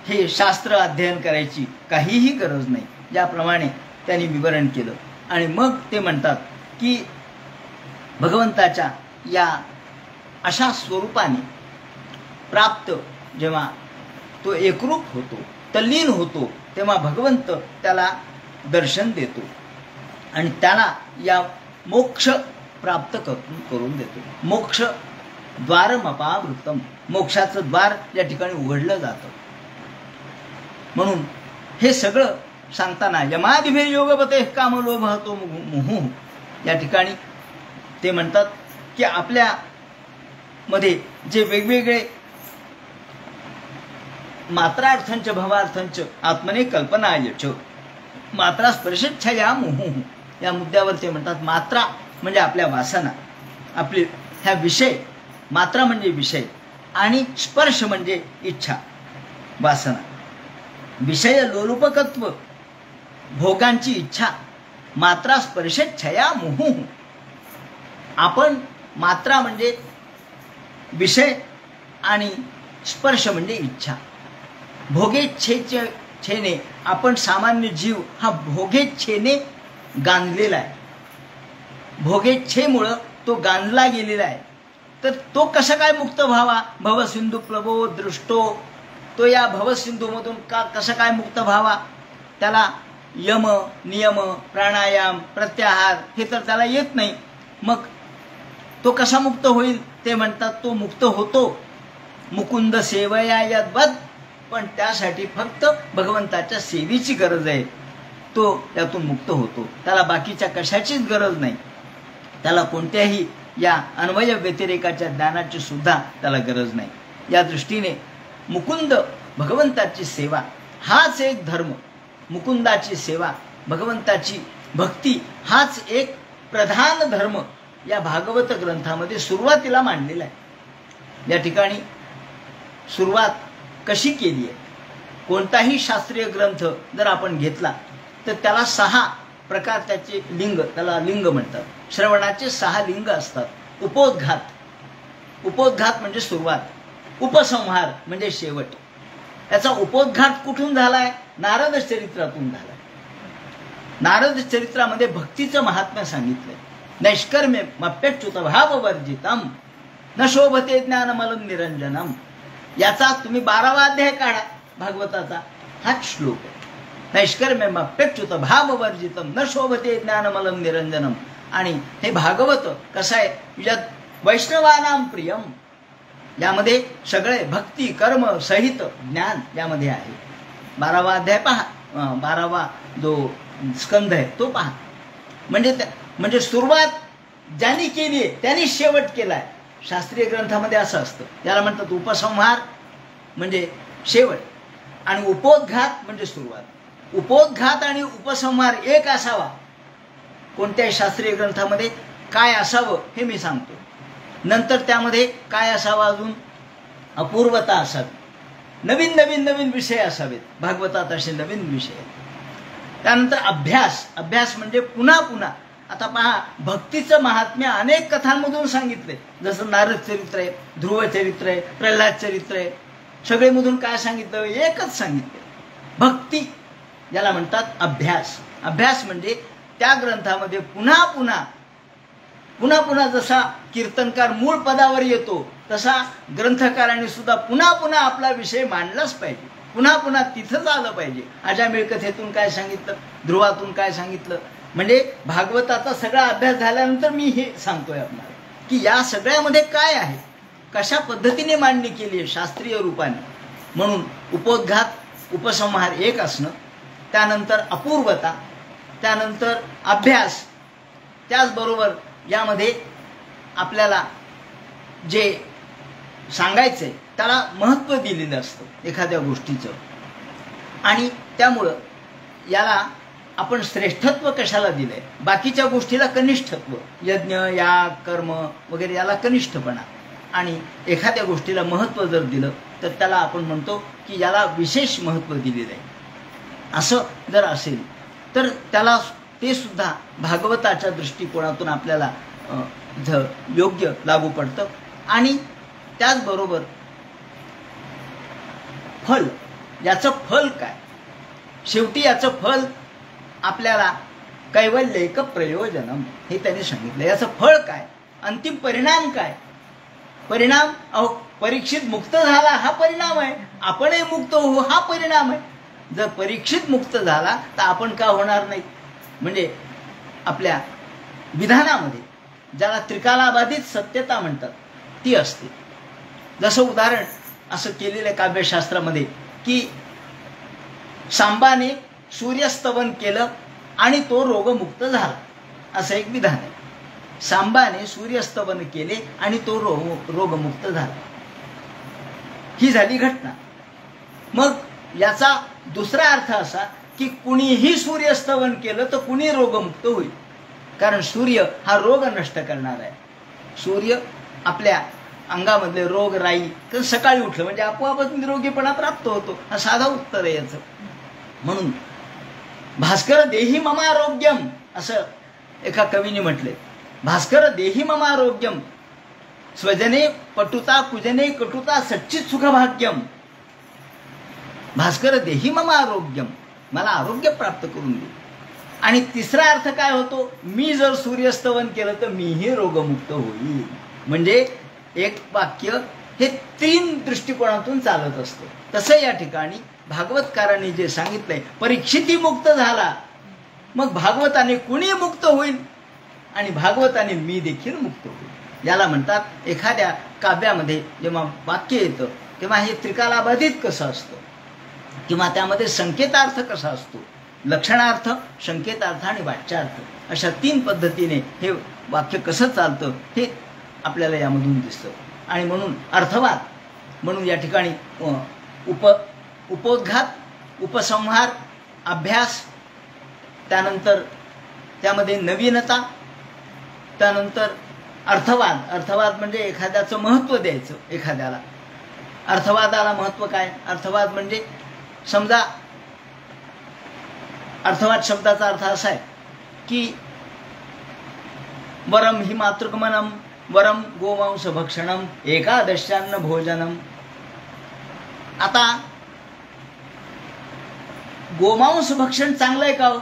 हे शास्त्र अध्ययन करायची काहीही गरज नाही, ज्याप्रमाणे त्यांनी विवरण केलं. आणि मग ते म्हणतात की भगवंताच्या या अशा स्वरूपाने प्राप्त जेव्हा तो एकरूप होतो, तल्लीन होतो, तेव्हा भगवंत त्याला दर्शन देतो आणि त्याला या मोक्ष प्राप्त करून देतो. मोक्ष द्वारमपावृतम, मोक्षाचं द्वार या ठिकाणी उघडलं जातं. म्हणून हे सगळं सांगताना यमादिभे योगपते कामलोभहतो मुहु या ठिकाणी ते म्हणतात की आपल्या मध्ये जे वेगवेगळे मात्रार्थंच भवार्थंच आत्मने कल्पना यच मात्रा स्पर्शच्छया मुहु या मुद्द्यावर ते म्हणतात मात्रा म्हणजे आपल्या वासना, आपले ह्या विषय, मात्रा म्हणजे विषय आणि स्पर्श म्हणजे इच्छा वासना. विषय लोलुपकत्व, भोगांची इच्छा, मात्रा स्पर्शच्छया मुहु. आपण मात्रा म्हणजे विषय आणि स्पर्श म्हणजे इच्छा. भोगेच्छेने आपण सामान्य जीव हा भोगेच्छेने गांधलेला आहे. भोगेच्छेमुळं तो गांधला गेलेला आहे. तर तो कसा काय मुक्त व्हावा? भवसिंधू प्लवो दृष्टो, तो या भवसिंधूमधून कसा काय मुक्त व्हावा? त्याला यम नियम प्राणायाम प्रत्याहार हे तर त्याला येत नाही. मग तो कसा मुक्त होईल? ते म्हणतात तो मुक्त होतो मुकुंद सेवया यद्वद, पण त्यासाठी फक्त भगवंताच्या सेवेची गरज आहे. तो त्यातून मुक्त होतो. त्याला बाकीच्या कशाचीच गरज नाही. त्याला कोणत्याही या अन्वय व्यतिरेकाच्या ज्ञानाची सुद्धा त्याला गरज नाही. या दृष्टीने मुकुंद भगवंताची सेवा हाच एक धर्म. मुकुंदाची सेवा, भगवंताची भक्ती हाच एक प्रधान धर्म या भागवत ग्रंथामध्ये सुरुवातीला मांडलेला आहे. या ठिकाणी सुरुवात कशी केली आहे? कोणताही शास्त्रीय ग्रंथ जर आपण घेतला तर त्याला 6 प्रकार त्याचे लिंग, त्याला लिंग म्हणतात. श्रवणाचे 6 लिंग असतात. उपोद्घात, उपोद्घात म्हणजे सुरुवात. उपसंहार म्हणजे शेवट. याचा उपोद्घात कुठून झालाय? नारद चरित्रातून झालाय. नारद चरित्रामध्ये भक्तीचं महात्म्य सांगितलंय. नैष्कर्म्यमप्यच्युत भाववर्जितम न शोभते ज्ञानमलम निरंजनम. याचा तुम्ही 12वा अध्याय काढा भागवताचा, हाच श्लोक आहे. नैष्कर्म्यमप्यच्युत भाववर्जितम न शोभते ज्ञानमलम निरंजनम. आणि हे भागवत कसं आहे? यत् वैष्णवानां प्रियम, यामध्ये सगळे भक्ती कर्म सहित ज्ञान यामध्ये आहे. 12वा अध्याय पहा, 12वा जो स्कंध आहे तो पहा. म्हणजे सुरुवात ज्यांनी केली आहे त्यांनी शेवट केलाय. शास्त्रीय ग्रंथामध्ये असं असतं. याला म्हणतात उपसंहार म्हणजे शेवट आणि उपोद्घात म्हणजे सुरुवात. उपोद्घात आणि उपसंहार एक असावा. कोणत्याही शास्त्रीय ग्रंथामध्ये काय असावं हे मी सांगतो. नंतर त्यामध्ये काय असावं? अजून अपूर्वता असावी. नवीन नवीन नवीन विषय असावेत. भागवतात असे नवीन विषय. त्यानंतर अभ्यास. अभ्यास म्हणजे पुन्हा पुन्हा. आता पहा, भक्तीचं महात्म्य अनेक कथांमधून सांगितलंय. जसं नारद चरित्र आहे, ध्रुव चरित्र आहे, प्रल्हाद चरित्र आहे. सगळेमधून काय सांगितलं? एकच सांगितलं, भक्ती, ज्याला म्हणतात अभ्यास. अभ्यास म्हणजे त्या ग्रंथामध्ये पुन्हा पुन्हा पुन्हा पुन्हा जसा कीर्तनकार मूळ पदावर येतो तसा ग्रंथकारांनी सुद्धा पुन्हा पुन्हा आपला विषय मांडलाच पाहिजे. पुन्हा पुन्हा तिथंच आलं पाहिजे. अजामिळ कथेतून काय सांगितलं, ध्रुवातून काय सांगितलं. म्हणजे भागवताचा सगळा अभ्यास झाल्यानंतर मी हे सांगतोय आपल्याला की या सगळ्यामध्ये काय आहे, कशा पद्धतीने मांडणी केली आहे शास्त्रीय रूपाने. म्हणून उपोद्घात, उपसंहार एक असणं, त्यानंतर अपूर्वता, त्यानंतर अभ्यास, त्याचबरोबर यामध्ये आपल्याला जे सांगायचंय त्याला महत्त्व दिलेलं असतं एखाद्या गोष्टीचं. आणि त्यामुळं याला आपण श्रेष्ठत्व कशाला दिलंय, बाकीच्या गोष्टीला कनिष्ठत्व, यज्ञ, याग, कर्म वगैरे याला कनिष्ठपणा, आणि एखाद्या गोष्टीला महत्त्व जर दिलं तर त्याला आपण म्हणतो की याला विशेष महत्त्व दिलेलं आहे. असं जर असेल तर त्याला ते सुद्धा भागवताच्या दृष्टिकोनातून आपल्याला योग्य लागू पडतं. आणि त्याचबरोबर फल, याचं फल काय, शेवटी याचं फल आपल्याला कैवल्यैक प्रयोजनम हे त्यांनी सांगितलं. याचं फळ काय, अंतिम परिणाम काय. परिणाम, परीक्षित मुक्त झाला हा परिणाम आहे, आपणही मुक्त होऊ हा परिणाम आहे. जर परीक्षित मुक्त झाला तर आपण का होणार नाही. म्हणजे आपल्या विधानामध्ये ज्याला त्रिकालाबाधित सत्यता म्हणतात ती असते. जसं उदाहरण असं केलेलं काव्यशास्त्रामध्ये की सांबाने सूर्यस्तवन केलं आणि तो रोगमुक्त झाला, असं एक विधान आहे. सांबाने सूर्यस्तवन केले आणि तो रोगमुक्त झाला, ही झाली घटना. मग याचा दुसरा अर्थ असा की कुणीही सूर्यस्तवन केलं तर कुणी रोगमुक्त होईल, कारण सूर्य हा रोग नष्ट करणार आहे. सूर्य आपल्या अंगामधले रोग राई, तर सकाळी उठलं म्हणजे आपोआपच निरोगीपणा प्राप्त होतो. हा साधा उत्तर आहे याचं. म्हणून भास्कर देही ममारोग्यम असं एका कवीने म्हटले. भास्कर देही ममारोग्यम, स्वजने पटुता कुजने कटुता सच्चित सुखभाग्यम. भास्कर देही ममारोग्यम, मला आरोग्य प्राप्त करून दे. आणि तिसरा अर्थ काय होतो, मी जर सूर्यस्तवन केलं तर मीही रोगमुक्त होईल. म्हणजे एक वाक्य हे 3 दृष्टिकोनातून चालत असतं. तसं या ठिकाणी भागवतकारांनी जे सांगितलंय, परीक्षिती मुक्त झाला मग भागवताने कुणी मुक्त होईल आणि भागवताने मी देखील मुक्त होईल. याला म्हणतात एखाद्या काव्यामध्ये जेव्हा वाक्य येतं तेव्हा हे त्रिकालाबाधित कसं असतं किंवा त्यामध्ये संकेतार्थ कसा असतो, लक्षणार्थ, संकेतार्थ आणि वाच्यार्थ, अशा 3 पद्धतीने हे वाक्य कसं चालतं हे आपल्याला यामधून दिसतं. आणि म्हणून अर्थवाद म्हणून या ठिकाणी उपोद्घात, उपसंहार, अभ्यास, त्यानंतर त्यामध्ये नवीनता, त्यानंतर अर्थवाद. अर्थवाद म्हणजे एखाद्याचं महत्त्व द्यायचं एखाद्याला. अर्थवादाला महत्त्व काय, अर्थवाद म्हणजे समजा अर्थवाद शब्दाचा अर्थ असा आहे की वरम हि मातृगमनम, वरम गोमांस भक्षणम, एकादशान्न भोजनम. आता गोमांस भक्षण चांगलं आहे का,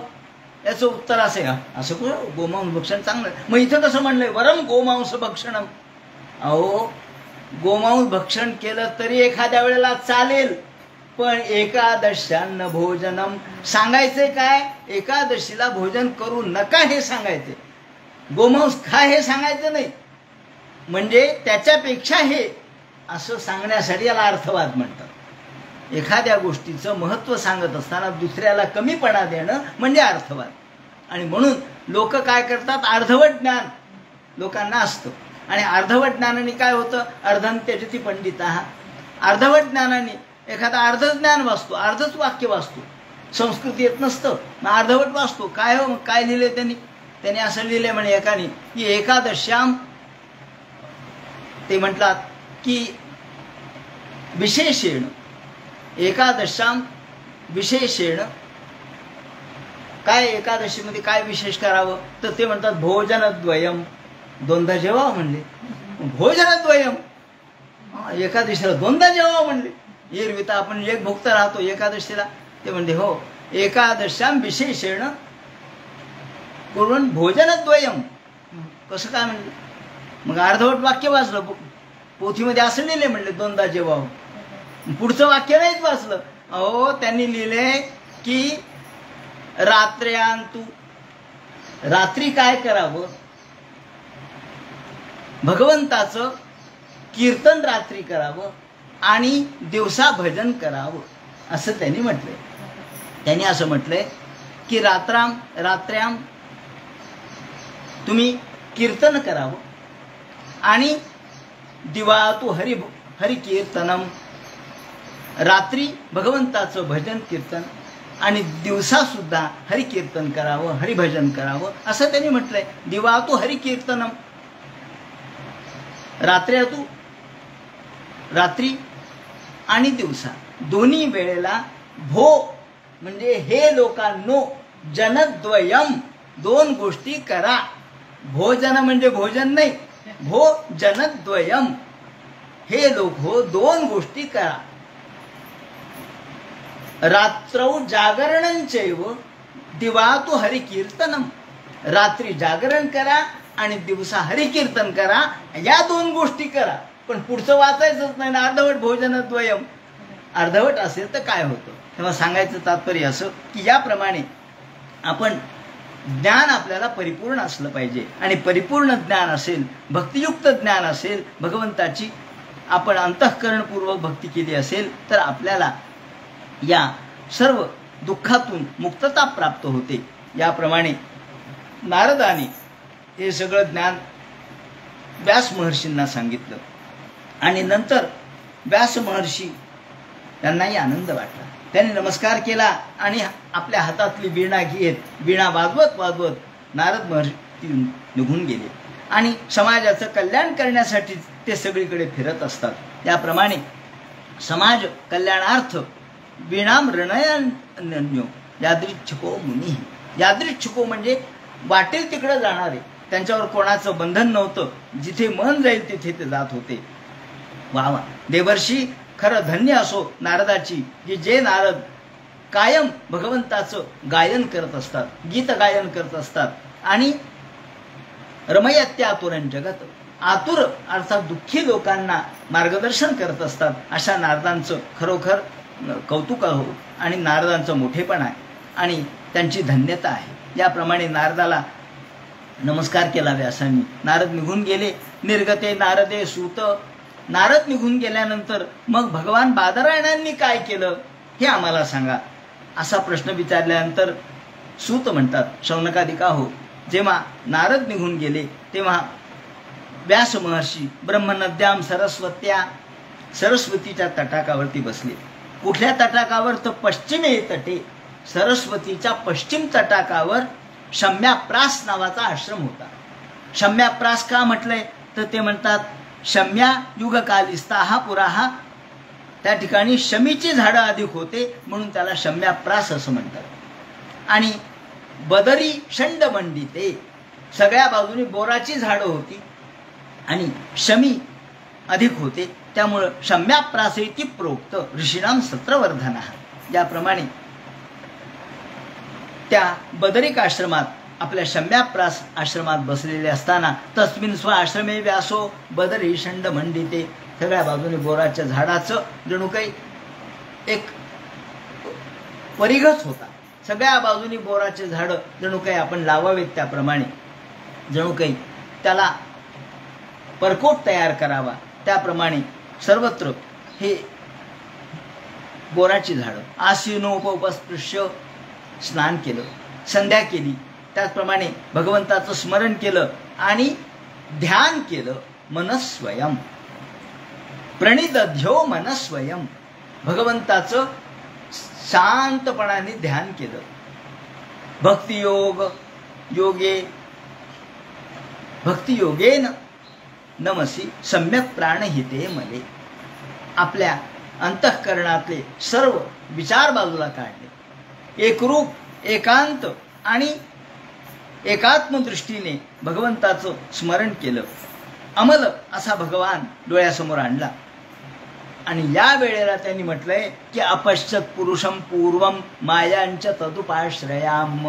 याचं उत्तर असे असं करू, गोमांस भक्षण चांगलं आहे. मग इथं कसं म्हणलंय वरम गोमांस भक्षणम. अहो, गोमांस भक्षण केलं तरी एखाद्या वेळेला चालेल, पण एकादशान्न भोजनम सांगायचंय काय, एकादशीला भोजन करू नका हे सांगायचे, गोमांस खा हे सांगायचं नाही. म्हणजे त्याच्यापेक्षा हे असं सांगण्यासाठी याला अर्थवाद म्हणतात. एखाद्या गोष्टीचं महत्त्व सांगत असताना दुसऱ्याला कमीपणा देणं म्हणजे अर्थवाद. आणि म्हणून लोक काय करतात, अर्धवट ज्ञान लोकांना असतं. आणि अर्धवट ज्ञानाने काय होतं, अर्धं त्यजति पंडितः. अर्धवट ज्ञानाने एखादा अर्ध ज्ञान वाचतो, अर्धच वाक्य वाचतो, संस्कृत येत नसतं, मग अर्धवट वाचतो. काय हो, मग काय लिहिले त्यांनी असं लिहिले म्हणे एकाने की एकादश्याम, ते म्हटलात की विशेषेण, एकादशाम विशेषेण काय एकादशीमध्ये काय विशेष करावं, तर ते म्हणतात भोजनद्वयम, दोनदा जेवावं म्हणले. भोजनद्वयम, एकादशीला दोनदा जेवावं म्हणले. एरवी तर आपण एक भुक्त राहतो एकादशीला. ते म्हणते हो, एकादश्याम विशेषेण करून भोजनद्वयम. कसं काय म्हणले? मग अर्धवट वाक्य वाचलं, पोथीमध्ये असं लिहिले म्हणले दोनदा जेवावं. पुढचं वाक्य नाहीच वाचलं. अहो, त्यांनी लिहिले की रात्र्यांतू, रात्री काय करावं, भगवंताचं कीर्तन रात्री करावं आणि दिवसा भजन करावं, असं त्यांनी म्हटलंय. त्यांनी असं म्हटलंय की रात्र्याम तुम्ही कीर्तन करावं आणि दिवातू हरि कीर्तनम, रात्री भगवंताचं भजन कीर्तन आणि दिवसा सुद्धा हरिकीर्तन करावं, हरिभजन करावं, असं त्यांनी म्हटलंय. दिवातू हरिकीर्तनम, रात्री आणि दिवसा दोन्ही वेळेला भो म्हणजे हे लोकांनो, जनद्वयम दोन गोष्टी करा. भोजन म्हणजे भोजन नाही, भो जनद्वयम, हे लोक हो दोन गोष्टी करा. रात्रौ जागरणंचैव दिवातु हरिकीर्तनम, रात्री जागरण करा आणि दिवसा हरिकीर्तन करा. या दोन गोष्टी करा. पण पुढचं वाचायचंच नाही ना, अर्धवट भोजनद्वयम. अर्धवट असेल तर काय होतं? तेव्हा सांगायचं तात्पर्य असं की याप्रमाणे आपण ज्ञान आपल्याला परिपूर्ण असलं पाहिजे. आणि परिपूर्ण ज्ञान असेल, भक्तियुक्त ज्ञान असेल, भगवंताची आपण अंतःकरणपूर्वक भक्ती केली असेल तर आपल्याला या सर्व दुःखातून मुक्तता प्राप्त होते. याप्रमाणे नारदाने हे सगळं ज्ञान व्यास महर्षींना सांगितलं आणि नंतर व्यास महर्षी त्यांनाही आनंद वाटला. त्यांनी नमस्कार केला आणि आपल्या हातातली वीणा घेत वीणा वाजवत नारद महर्षी निघून गेले. आणि समाजाचं कल्याण करण्यासाठी ते सगळीकडे फिरत असतात. त्याप्रमाणे समाज कल्याणार्थ वीणाम रणयन्यो यादृच्छको मुनी. यादृच्छको म्हणजे वाटेल तिकडे जाणारे, त्यांच्यावर कोणाचं बंधन नव्हतं. जिथे मन जाईल तिथे ते जात होते. वा वा, देवर्षी खरं धन्य असो नारदाची की जे नारद कायम भगवंताचं गायन करत असतात, गीत गायन करत असतात आणि रमयत्यातुरं जगत, आतुर अर्थात दुःखी लोकांना मार्गदर्शन करत असतात. अशा नारदांचं खरोखर कौतुक हो आणि नारदांचं मोठेपण आहे आणि त्यांची धन्यता आहे. याप्रमाणे नारदाला नमस्कार केला व्यासांनी. नारद निघून गेले. निर्गते नारदे सूत. नारद निघून गेल्यानंतर मग भगवान बादरायणांनी काय केलं हे आम्हाला सांगा, असा प्रश्न विचारल्यानंतर सूत म्हणतात, शौनकादिका हो, जेव्हा नारद निघून गेले तेव्हा व्यास महर्षी ब्रह्मनद्याम सरस्वतीच्या तटाकावरती बसले. कुठल्या तटाकावर? तर पश्चिमे तटे, सरस्वतीच्या पश्चिम तटाकावर शम्याप्रास नावाचा आश्रम होता. शम्याप्रास का म्हटलंय तर ते म्हणतात शम्या युगकालिस्ताहा पुराहा, त्या ठिकाणी शमीची झाडं अधिक होते म्हणून त्याला शम्याप्रास असं म्हणतात. आणि बदरी षंड मंडिते, सगळ्या बाजूनी बोराची झाडं होती आणि शमी अधिक होते, त्यामुळं शम्याप्रास इति प्रोक्त ऋषीणाम सत्रवर्धना. याप्रमाणे त्या बदरिक आश्रमात आपल्या शम्याप्रास आश्रमात बसलेले असताना तस्मिन स्व आश्रमे व्यासो बदरी षंड मंडिते, सगळ्या बाजूने बोराच्या झाडाचं जणू काही एक परिघच होता. सगळ्या बाजूनी बोराचे झाडं जणू काही आपण लावावेत त्याप्रमाणे, जणू काही त्याला परकोट तयार करावा त्याप्रमाणे सर्वत्र हे बोराची झाडं. आसीनोपस्पृश्य स्नान केलं, संध्या केली, त्याचप्रमाणे भगवंताचं स्मरण केलं आणि ध्यान केलं. मनस्वयं प्रणिदध्यो मनस्वयं, भगवंताचं शांतपणाने ध्यान केलं. भक्तियोगेन नमसी सम्यक प्राणहिते मले, आपल्या अंतःकरणातले सर्व विचार बाजूला काढले. एकरूप एकांत आणि एकात्म दृष्टीने भगवंताचं स्मरण केलं. अमल असा भगवान डोळ्यासमोर आणला. आणि या वेळेला त्यांनी म्हटलंय की अपश्यत पुरुषम पूर्वम मायांच्या तदुपाश्रयाम.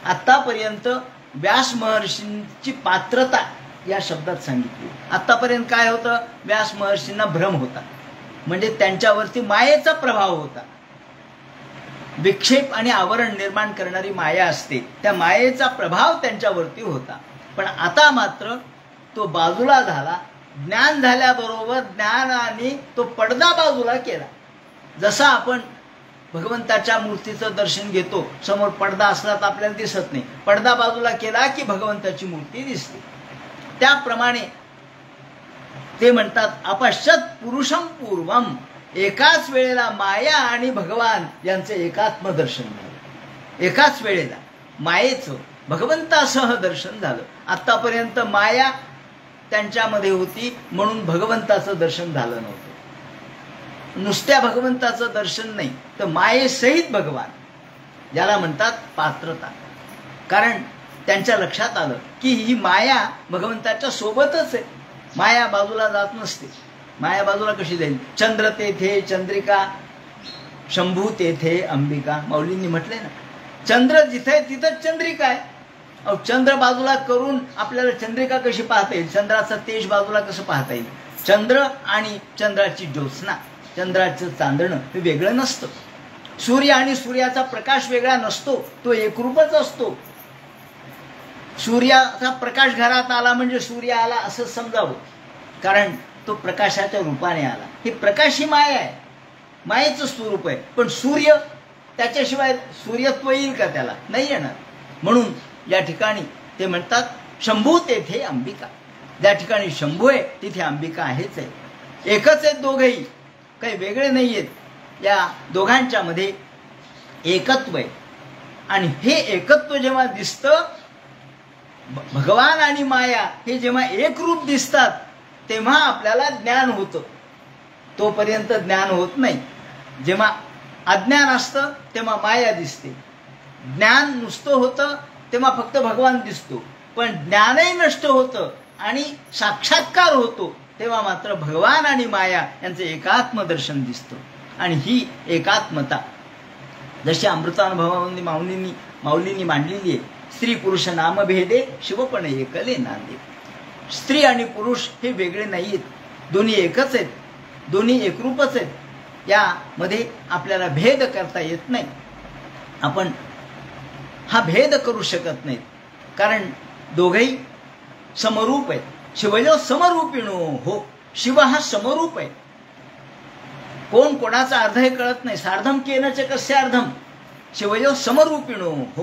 आतापर्यंत व्यास महर्षींची पात्रता या शब्दात सांगितली. आतापर्यंत काय होतं? व्यास महर्षींना भ्रम होता, म्हणजे त्यांच्यावरती मायेचा प्रभाव होता. विक्षेप आणि आवरण निर्माण करणारी माया असते, त्या मायेचा प्रभाव त्यांच्यावरती होता. पण आता मात्र तो बाजूला झाला. ज्ञान झाल्याबरोबर ज्ञानाने तो पडदा बाजूला केला. जसा आपण भगवंताच्या मूर्तीचं दर्शन घेतो, समोर पडदा असला तर आपल्याला दिसत नाही, पडदा बाजूला केला की भगवंताची मूर्ती दिसते. त्याप्रमाणे ते म्हणतात अपश्यत पुरुषम पूर्वम. एकाच वेळेला माया आणि भगवान यांचे एकात्म दर्शन झालं. एकाच वेळेला मायेचं भगवंतासह दर्शन झालं. आतापर्यंत माया त्यांच्यामध्ये होती म्हणून भगवंताचं दर्शन झालं नव्हतं. नुसत्या भगवंताचं दर्शन नाही तर मायेसहित भगवान, ज्याला म्हणतात पात्रता. कारण त्यांच्या लक्षात आलं की ही माया भगवंताच्या सोबतच आहे. माया बाजूला जात नसते. माया बाजूला कशी जाईल? चंद्र तेथे चंद्रिका, शंभू तेथे अंबिका. माऊलींनी म्हटलंय ना, चंद्र जिथे आहे तिथंच चंद्रिका आहे. अहो, चंद्र बाजूला करून आपल्याला चंद्रिका कशी पाहता येईल? चंद्राचं तेज बाजूला कसं पाहता येईल? चंद्र आणि चंद्राची ज्योत्स्ना, चंद्राचं चांदणं हे वेगळं नसतं. सूर्य आणि सूर्याचा प्रकाश वेगळा नसतो, तो एकरूपच असतो. सूर्याचा प्रकाश घरात आला म्हणजे सूर्य आला असं समजावं, कारण तो प्रकाशाच्या रूपाने आला. हे प्रकाश ही माया आहे, मायेचं स्वरूप आहे. पण सूर्य, त्याच्याशिवाय सूर्यत्व येईल का? त्याला नाही येणार. म्हणून या ठिकाणी ते म्हणतात शंभू तेथे अंबिका. ज्या ठिकाणी शंभू आहे तिथे अंबिका आहेच आहे. एकच आहेत दोघेही, काही वेगळे नाही आहेत. या दोघांच्या मध्ये एकत्व आहे. आणि हे एकत्व जेव्हा दिसतं, भगवान आणि माया हे जेव्हा एक रूप दिसतात तेव्हा आपल्याला ज्ञान होतं. तोपर्यंत ज्ञान होत नाही. जेव्हा अज्ञान असतं तेव्हा माया दिसते. ज्ञान नुसतं होतं तेव्हा फक्त भगवान दिसतो. पण ज्ञानही नष्ट होतं आणि साक्षात्कार होतो तेव्हा मात्र भगवान आणि माया यांचं एकात्म दर्शन दिसतं. आणि ही एकात्मता जशी अमृतानुभवांनी माऊलींनी मांडलेली आहे. स्त्री पुरुष नामभेदे शिवपण एकले नांदे. स्त्री आणि पुरुष हे वेगळे नाही आहेत, दोन्ही एकच आहेत, दोन्ही एकरूपच आहेत. यामध्ये आपल्याला भेद करता येत नाही. आपण हा भेद करू शकत नाहीत, कारण दोघेही समरूप आहेत. शिवयो समरूपिणो हो. शिव हा समरूप आहे. कोण कोणाचा अर्थ हे कळत नाही. सार्धम केनच कस्य अर्धम. शिवयो समरूपिणो हो.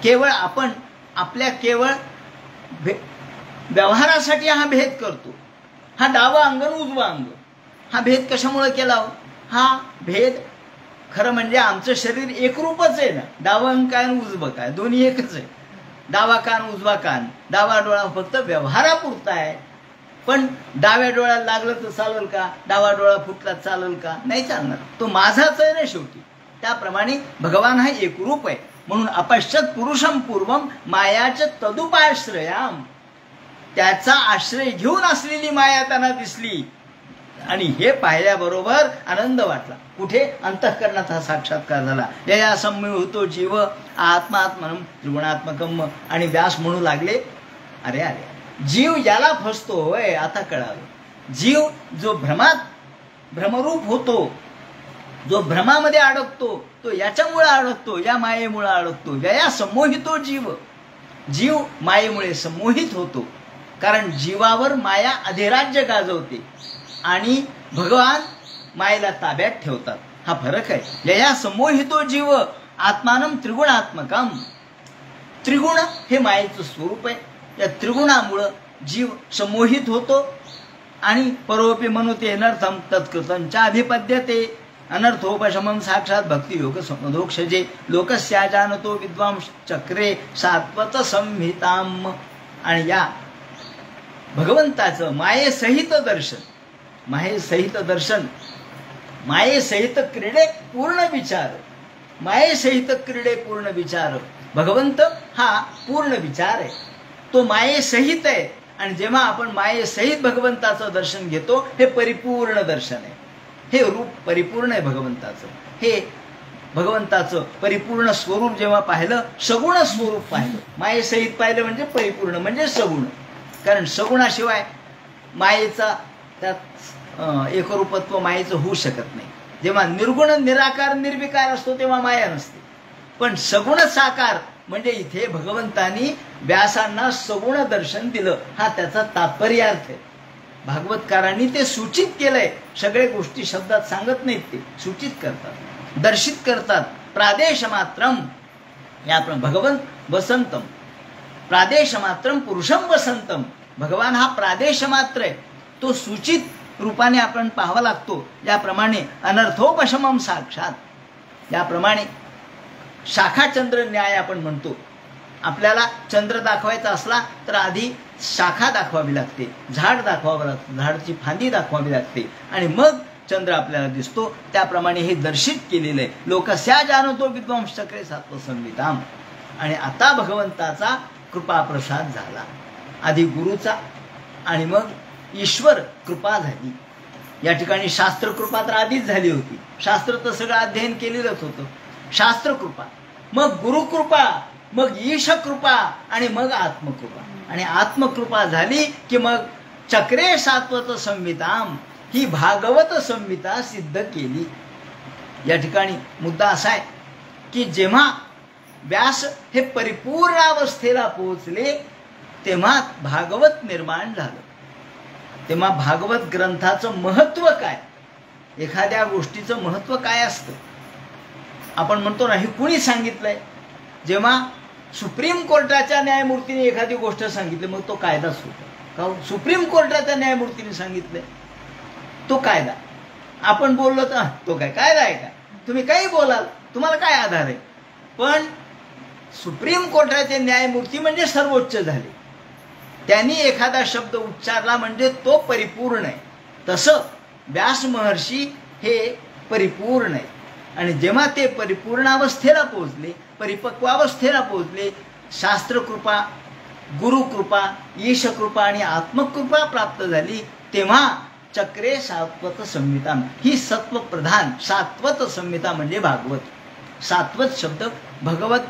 केवळ आपण आपल्या केवळ व्यवहारासाठी हा भेद करतो. हा डावं अंग आणि उजवं अंग, हा भेद कशामुळे केला हो? हा भेद खरं म्हणजे आमचं शरीर एकरूपच आहे ना. डावं अंग काय आणि उजवं काय, दोन्ही एकच आहे. डावा कान उजवा कान, डावा डोळा फक्त व्यवहारापुरता आहे. पण डाव्या डोळ्याला लागलं तर चालेल का? डावा डोळा फुटला चालेल का? नाही चालणार. तो माझाच आहे ना शेवटी. त्याप्रमाणे भगवान हा एकरूप आहे. म्हणून अपश्यत पुरुषम पूर्वम मायाच्या तदुपाश्रयाम. त्याचा आश्रय घेऊन असलेली माया त्यांना दिसली आणि हे पाहिल्याबरोबर आनंद वाटला. कुठे? अंतःकरणात हा साक्षात्कार झाला. या संयुतो जीव आत्मात्मनम त्रिगुणात्मकम. आणि व्यास म्हणू लागले, अरे अरे जीव याला फसतो होय, आता कळालं. जीव जो भ्रमरूप होतो, जो भ्रमामध्ये अडकतो, तो याच्यामुळे अडकतो, या मायेमुळे अडकतो. या संमोहितो जीव. जीव मायेमुळे संमोहित होतो, कारण जीवावर माया अधिराज्य गाजवते आणि भगवान मायेला ताब्यात ठेवतात. हा फरक आहे. या संमोहितो जीव आत्मानम त्रिगुणात्मकम. त्रिगुण हे मायेचं स्वरूप आहे. या त्रिगुणामुळं जीव संमोहित होतो आणि परोपी मनुते अनर्थम तत्कृतंच्या अधिपद्यते. अनर्थोपशमम साक्षात भक्ती योग समदोक्षजे. लोकस्या जानतो विद्वांस चक्रे सात्वत संहिताम. आणि या भगवंताचं मायेसहित दर्शन, मायेसहित दर्शन, मायेसहित क्रीडे पूर्ण विचार, मायेसहित क्रीडे पूर्ण विचार भगवंत हा पूर्ण विचार आहे, तो मायेसहित आहे. आणि जेव्हा आपण मायेसहित भगवंताचं दर्शन घेतो, हे परिपूर्ण दर्शन आहे. हे रूप परिपूर्ण आहे भगवंताचं. हे भगवंताचं परिपूर्ण स्वरूप जेव्हा पाहिलं, सगुण स्वरूप पाहिलं, मायेसहित पाहिलं म्हणजे परिपूर्ण म्हणजे सगुण. कारण सगुणाशिवाय मायेचा त्यात एकरूपत्व मायेचं होऊ शकत नाही. जेव्हा निर्गुण निराकार निर्विकार असतो तेव्हा माया नसते. पण सगुण साकार म्हणजे इथे भगवंतांनी व्यासांना सगुण दर्शन दिलं, हा त्याचा तात्पर्यार्थ आहे. भागवतकारांनी ते सूचित केलंय. सगळे गोष्टी शब्दात सांगत नाहीत, ते सूचित करतात, दर्शित करतात. प्रादेश मात्रम या भगवंत वसंतम, प्रादेश मात्रम पुरुषम वसंतम. भगवान हा प्रादेश मात्र आहे, तो सूचित रूपाने आपण पाहावा लागतो. याप्रमाणे अनर्थोपशमम साक्षात, याप्रमाणे शाखाचंद्र न्याय आपण म्हणतो. आपल्याला चंद्र दाखवायचा असला तर आधी शाखा दाखवावी लागते, झाड दाखवावं लागतं, झाडाची फांदी दाखवावी लागते आणि मग चंद्र आपल्याला दिसतो. त्याप्रमाणे हे दर्शित केलेलं आहे. लोकस्या जानतो विद्वांस चक्रे सात्वसंविताम. आणि आता भगवंताचा कृपाप्रसाद झाला, आधी गुरुचा आणि मग ईश्वर कृपा झाली. या ठिकाणी शास्त्र कृपा तर आधीच झाली होती, शास्त्र तर सगळं अध्ययन केलेलंच होतं. शास्त्र कृपा, मग गुरुकृपा, मग ईश कृपा आणि मग आत्मकृपा. आणि आत्मकृपा झाली की मग चक्रे सात्वत संहिताम, ही भागवत संहिता सिद्ध केली. या ठिकाणी मुद्दा असा आहे की जेव्हा व्यास हे परिपूर्ण अवस्थेला पोहोचले तेव्हा भागवत निर्माण झालं. तेव्हा भागवत ग्रंथाचं महत्व काय, एखाद्या गोष्टीचं महत्व काय असतं आपण म्हणतो ना, हे कुणी सांगितलंय. जेव्हा सुप्रीम कोर्टाच्या न्यायमूर्तीने एखादी गोष्ट सांगितली मग तो कायदाच होतो. का सुप्रीम कोर्टाच्या न्यायमूर्तीने सांगितलंय तो कायदा. आपण बोललो तर तो काय कायदा आहे का, तुम्ही काही बोलाल, तुम्हाला काय आधार आहे. पण सुप्रीम कोर्टाचे न्यायमूर्ती म्हणजे सर्वोच्च झाले, त्यांनी एखादा शब्द उच्चारला म्हणजे तो परिपूर्ण आहे. तसं व्यास महर्षी हे परिपूर्ण आहे. आणि जेव्हा ते परिपूर्णावस्थेला पोहोचले, परिपक्वावस्थेला पोहोचले, शास्त्रकृपा, गुरुकृपा, ईशकृपा आणि आत्मकृपा प्राप्त झाली, तेव्हा चक्रे सात्वत संहिता, ही सत्वप्रधान सात्वत संहिता म्हणजे भागवत. सात्वत शब्द भगवत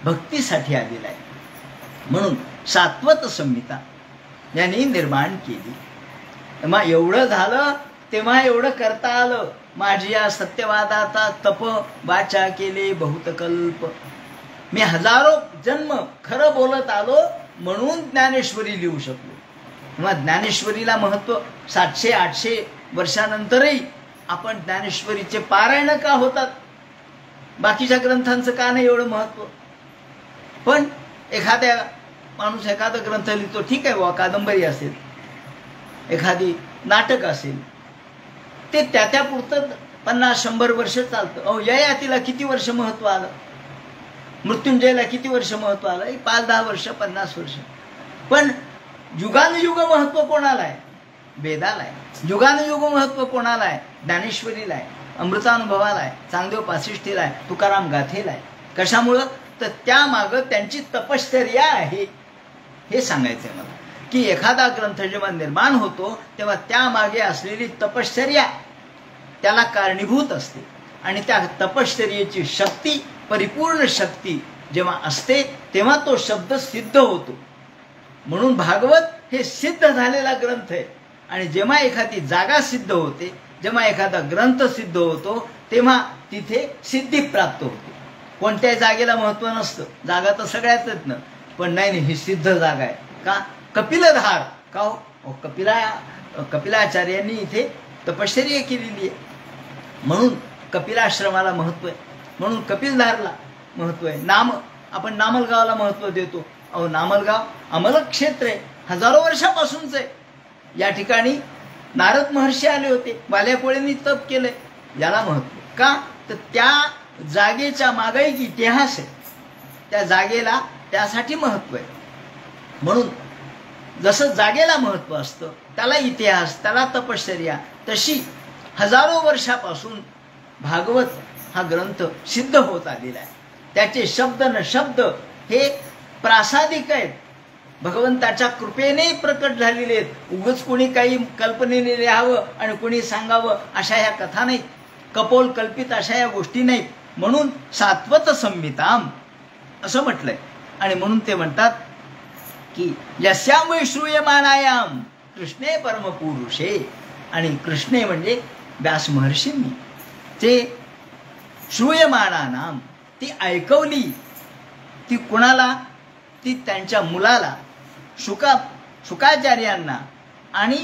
भक्तीसाठी आलेला आहे, म्हणून सात्वत संहिता यांनी निर्माण केली. तेव्हा एवढं झालं, तेव्हा एवढं करता आलं. माझी या सत्यवादाचा तप वाचा केले बहुत कल्प. मी हजारो जन्म खरं बोलत आलो म्हणून ज्ञानेश्वरी लिहू शकलो. तेव्हा ज्ञानेश्वरीला महत्व 700-800 वर्षानंतरही आपण ज्ञानेश्वरीचे पारायण का होतात, बाकीच्या ग्रंथांचं का नाही एवढं महत्व. पण एखाद्या माणूस एखादा ग्रंथ लिहितो, ठीक आहे बुवा, कादंबरी असेल, एखादी नाटक असेल, ते त्या पुरतं 50-100 वर्ष चालतं. अहो ययातीला किती वर्ष महत्व आलं, मृत्युंजयला किती वर्ष महत्व आलं, 5-10 वर्ष, 50 वर्ष. पण युगानुयुग महत्व कोणाला आहे, वेदाला आहे. युगानुयुग महत्व कोणाला आहे, ज्ञानेश्वरीला आहे, अमृतानुभवाला आहे, चांगदेव पासिष्ठीला आहे, तुकाराम गाथेला आहे. कशामुळं तर त्यामागं त्यांची तपश्चर्या आहे. हे सांगायचं आहे मला की एखादा ग्रंथ जेव्हा निर्माण होतो तेव्हा त्यामागे असलेली तपश्चर्या त्याला कारणीभूत असते. आणि त्या तपश्चर्येची शक्ती, परिपूर्ण शक्ती जेव्हा असते तेव्हा तो शब्द सिद्ध होतो. म्हणून भागवत हे सिद्ध झालेला ग्रंथ आहे. आणि जेव्हा एखादी जागा सिद्ध होते, जेव्हा एखादा ग्रंथ सिद्ध होतो तेव्हा तिथे सिद्धी प्राप्त होते. कोणत्याही जागेला महत्व नसतं, जागा तर सगळ्याच आहेत ना, पण नाही ही सिद्ध जागा आहे. का, कपिलधार का हो, कपिलाचार्यांनी इथे तपश्चर्या केलेली आहे म्हणून कपिलाश्रमाला महत्व आहे, म्हणून कपिलधारला महत्व आहे. आपण नामलगावला महत्व देतो. अहो नामलगाव अमल क्षेत्र आहे, हजारो वर्षापासूनच आहे. या ठिकाणी नारद महर्षी आले होते, बाल्याकोळींनी तप केलंय, याला महत्व. का तर त्या जागेच्या मागे एक इतिहास आहे, त्या जागेला त्यासाठी महत्व आहे. म्हणून जसं जागेला महत्व असतं त्याला इतिहास, त्याला तपश्चर्या, तशी हजारो वर्षापासून भागवत हा ग्रंथ सिद्ध होत आलेला आहे. त्याचे शब्द न शब्द हे प्रासादिक आहेत, भगवंताच्या कृपेने प्रकट झालेले आहेत. उगाच कोणी काही कल्पनेने लिहावं आणि कोणी सांगावं अशा ह्या कथा नाहीत, कपोल कल्पित अशा या गोष्टी नाहीत. म्हणून सात्वत संहिताम असं म्हटलंय. आणि म्हणून ते म्हणतात की यस्यामुळे श्रूयमानायाम कृष्णे परमपुरुषे. आणि कृष्णे म्हणजे व्यास महर्षींनी ते श्रूयमानानाम ती ऐकवली. ती कुणाला? ती त्यांच्या मुलाला शुकाचार्यांना. आणि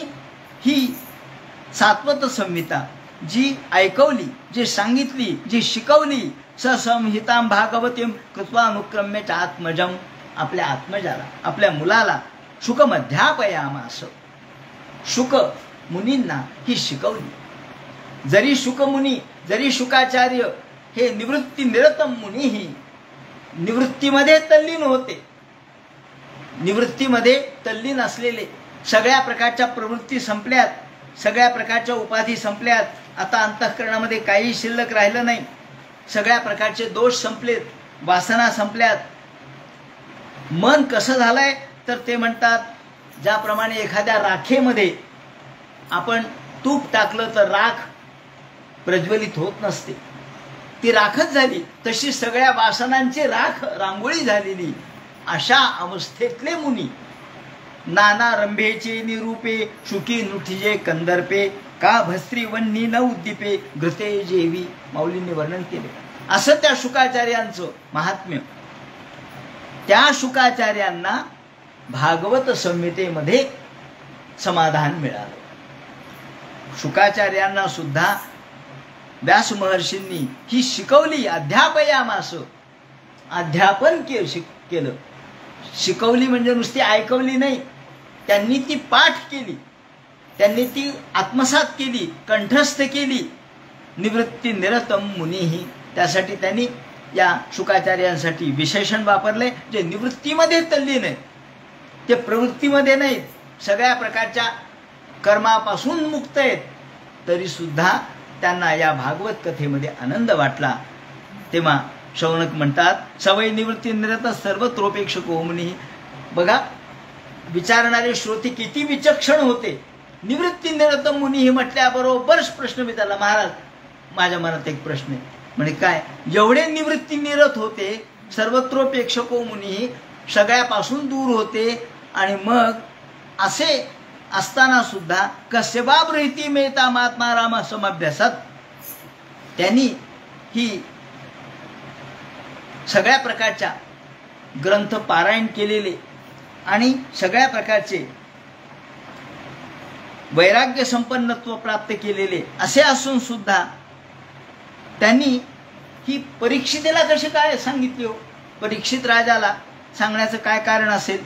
ही सात्वत संहिता जी ऐकवली, जी सांगितली, जी शिकवली, ससंहितां भागवतीं कृत्वा अनुक्रम्य च आत्मजम, आपल्या आत्मजाला, आपल्या मुलाला शुकमध्यापयामास, शुक मुनींना ही शिकवली. जरी शुकमुनी, जरी शुकाचार्य हे निवृत्ती निरतम मुनीही निवृत्तीमध्ये तल्लीन होते, निवृत्तीमध्ये तल्लीन असलेले, सगळ्या प्रकारच्या प्रवृत्ती संपल्यात, सगळ्या प्रकारच्या उपाधी संपल्यात, आता अंतःकरणामध्ये काही शिल्लक राहिलं नाही, सगळ्या प्रकारचे दोष संपलेत, वासना संपल्यात. मन कसं झालंय तर ते म्हणतात ज्याप्रमाणे एखाद्या राखेमध्ये आपण तूप टाकलं तर राख प्रज्वलित होत नसते, ती राखच झाली, तशी सगळ्या वासनांची राख रांगोळी झालेली. अशा अवस्थेतले मुनी नाना रंभेचे निरूपे शुकी नुठिजे कंदर्पे का भस्त्री वन्नी न उद्दीपे घृते जेवी, माऊलींनी वर्णन केले. असं त्या शुकाचार्यांचं महात्म्य. त्या शुकाचार्यांना भागवत संहितेमध्ये समाधान मिळालं. शुकाचार्यांना सुद्धा व्यास महर्षींनी ही शिकवली. अध्यापयामास, अध्यापन केलं. शिकवली म्हणजे नुसती ऐकवली नाही, त्यांनी ती पाठ केली, त्यांनी ती आत्मसात केली, कंठस्थ केली. निवृत्ती निरतम मुनीही, त्यासाठी त्यांनी या शुकाचार्यांसाठी विशेषण वापरले जे निवृत्तीमध्ये तल्लीन आहेत, ते प्रवृत्तीमध्ये नाहीत, सगळ्या प्रकारच्या कर्मापासून मुक्त आहेत, तरी सुद्धा त्यांना या भागवत कथेमध्ये आनंद वाटला. तेव्हा शौनक म्हणतात सवय निवृत्ती निरत सर्वत्रोपेक्षको मुनी. बघा विचारणारे श्रोते किती विचक्षण होते. निवृत्ती निरत मुनी हे म्हटल्याबरोबर प्रश्न विचारला, महाराज माझ्या मनात एक प्रश्न आहे. म्हणजे काय? एवढे निवृत्ती निरत होते, सर्वत्रोपेक्षको मुनी, सगळ्यापासून दूर होते, आणि मग असे असताना सुद्धा कस्यबा ब्रहिती मेता महात्मा राम समभ्यासात त्यांनी ही सगळ्या प्रकारच्या ग्रंथ पारायण केलेले आणि सगळ्या प्रकारचे वैराग्य संपन्नत्व प्राप्त केलेले असे असून सुद्धा त्यांनी ही परीक्षितेला कशी काय सांगितली हो? परीक्षित राजाला सांगण्याचं काय कारण असेल?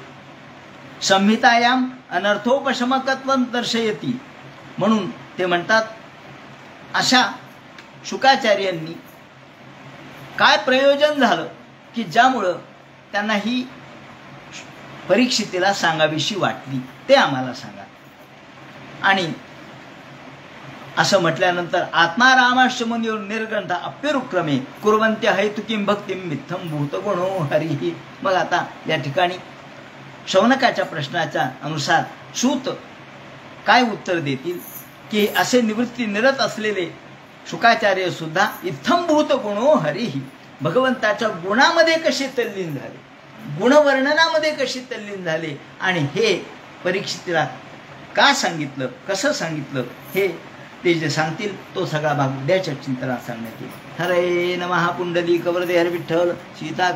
संहितायाम अनर्थोपशमकत्व दर्शयती. म्हणून ते म्हणतात अशा शुकाचार्यांनी काय प्रयोजन झालं की ज्यामुळं त्यांना ही परीक्षितेला सांगावीशी वाटली, ते आम्हाला सांगा. आणि असं म्हटल्यानंतर आत्मारामाश्रमनियोर निर्ग्रंथ अप्यरुक्रमे कुर्वन्त्य हैतुकीं भक्तिं मिथ्थं भूतगुणो हरिः. मग आता या ठिकाणी शौनकाच्या प्रश्नाच्या अनुसार सूत काय उत्तर देतील की असे निवृत्ती निरत असलेले शुकाचार्य सुद्धा इत्थंभूत गुणो हरिः, भगवंताच्या गुणामध्ये कसे तल्लीन झाले, गुणवर्णनामध्ये कसे तल्लीन झाले, आणि हे परीक्षितीला का सांगितलं, कसं सांगितलं, हे ते जे सांगतील तो सगळा भाग उद्याच्या चिंतनात सांगण्यात येईल. हरे नमः. पुंडलिक वरदे हर विठ्ठल. सीता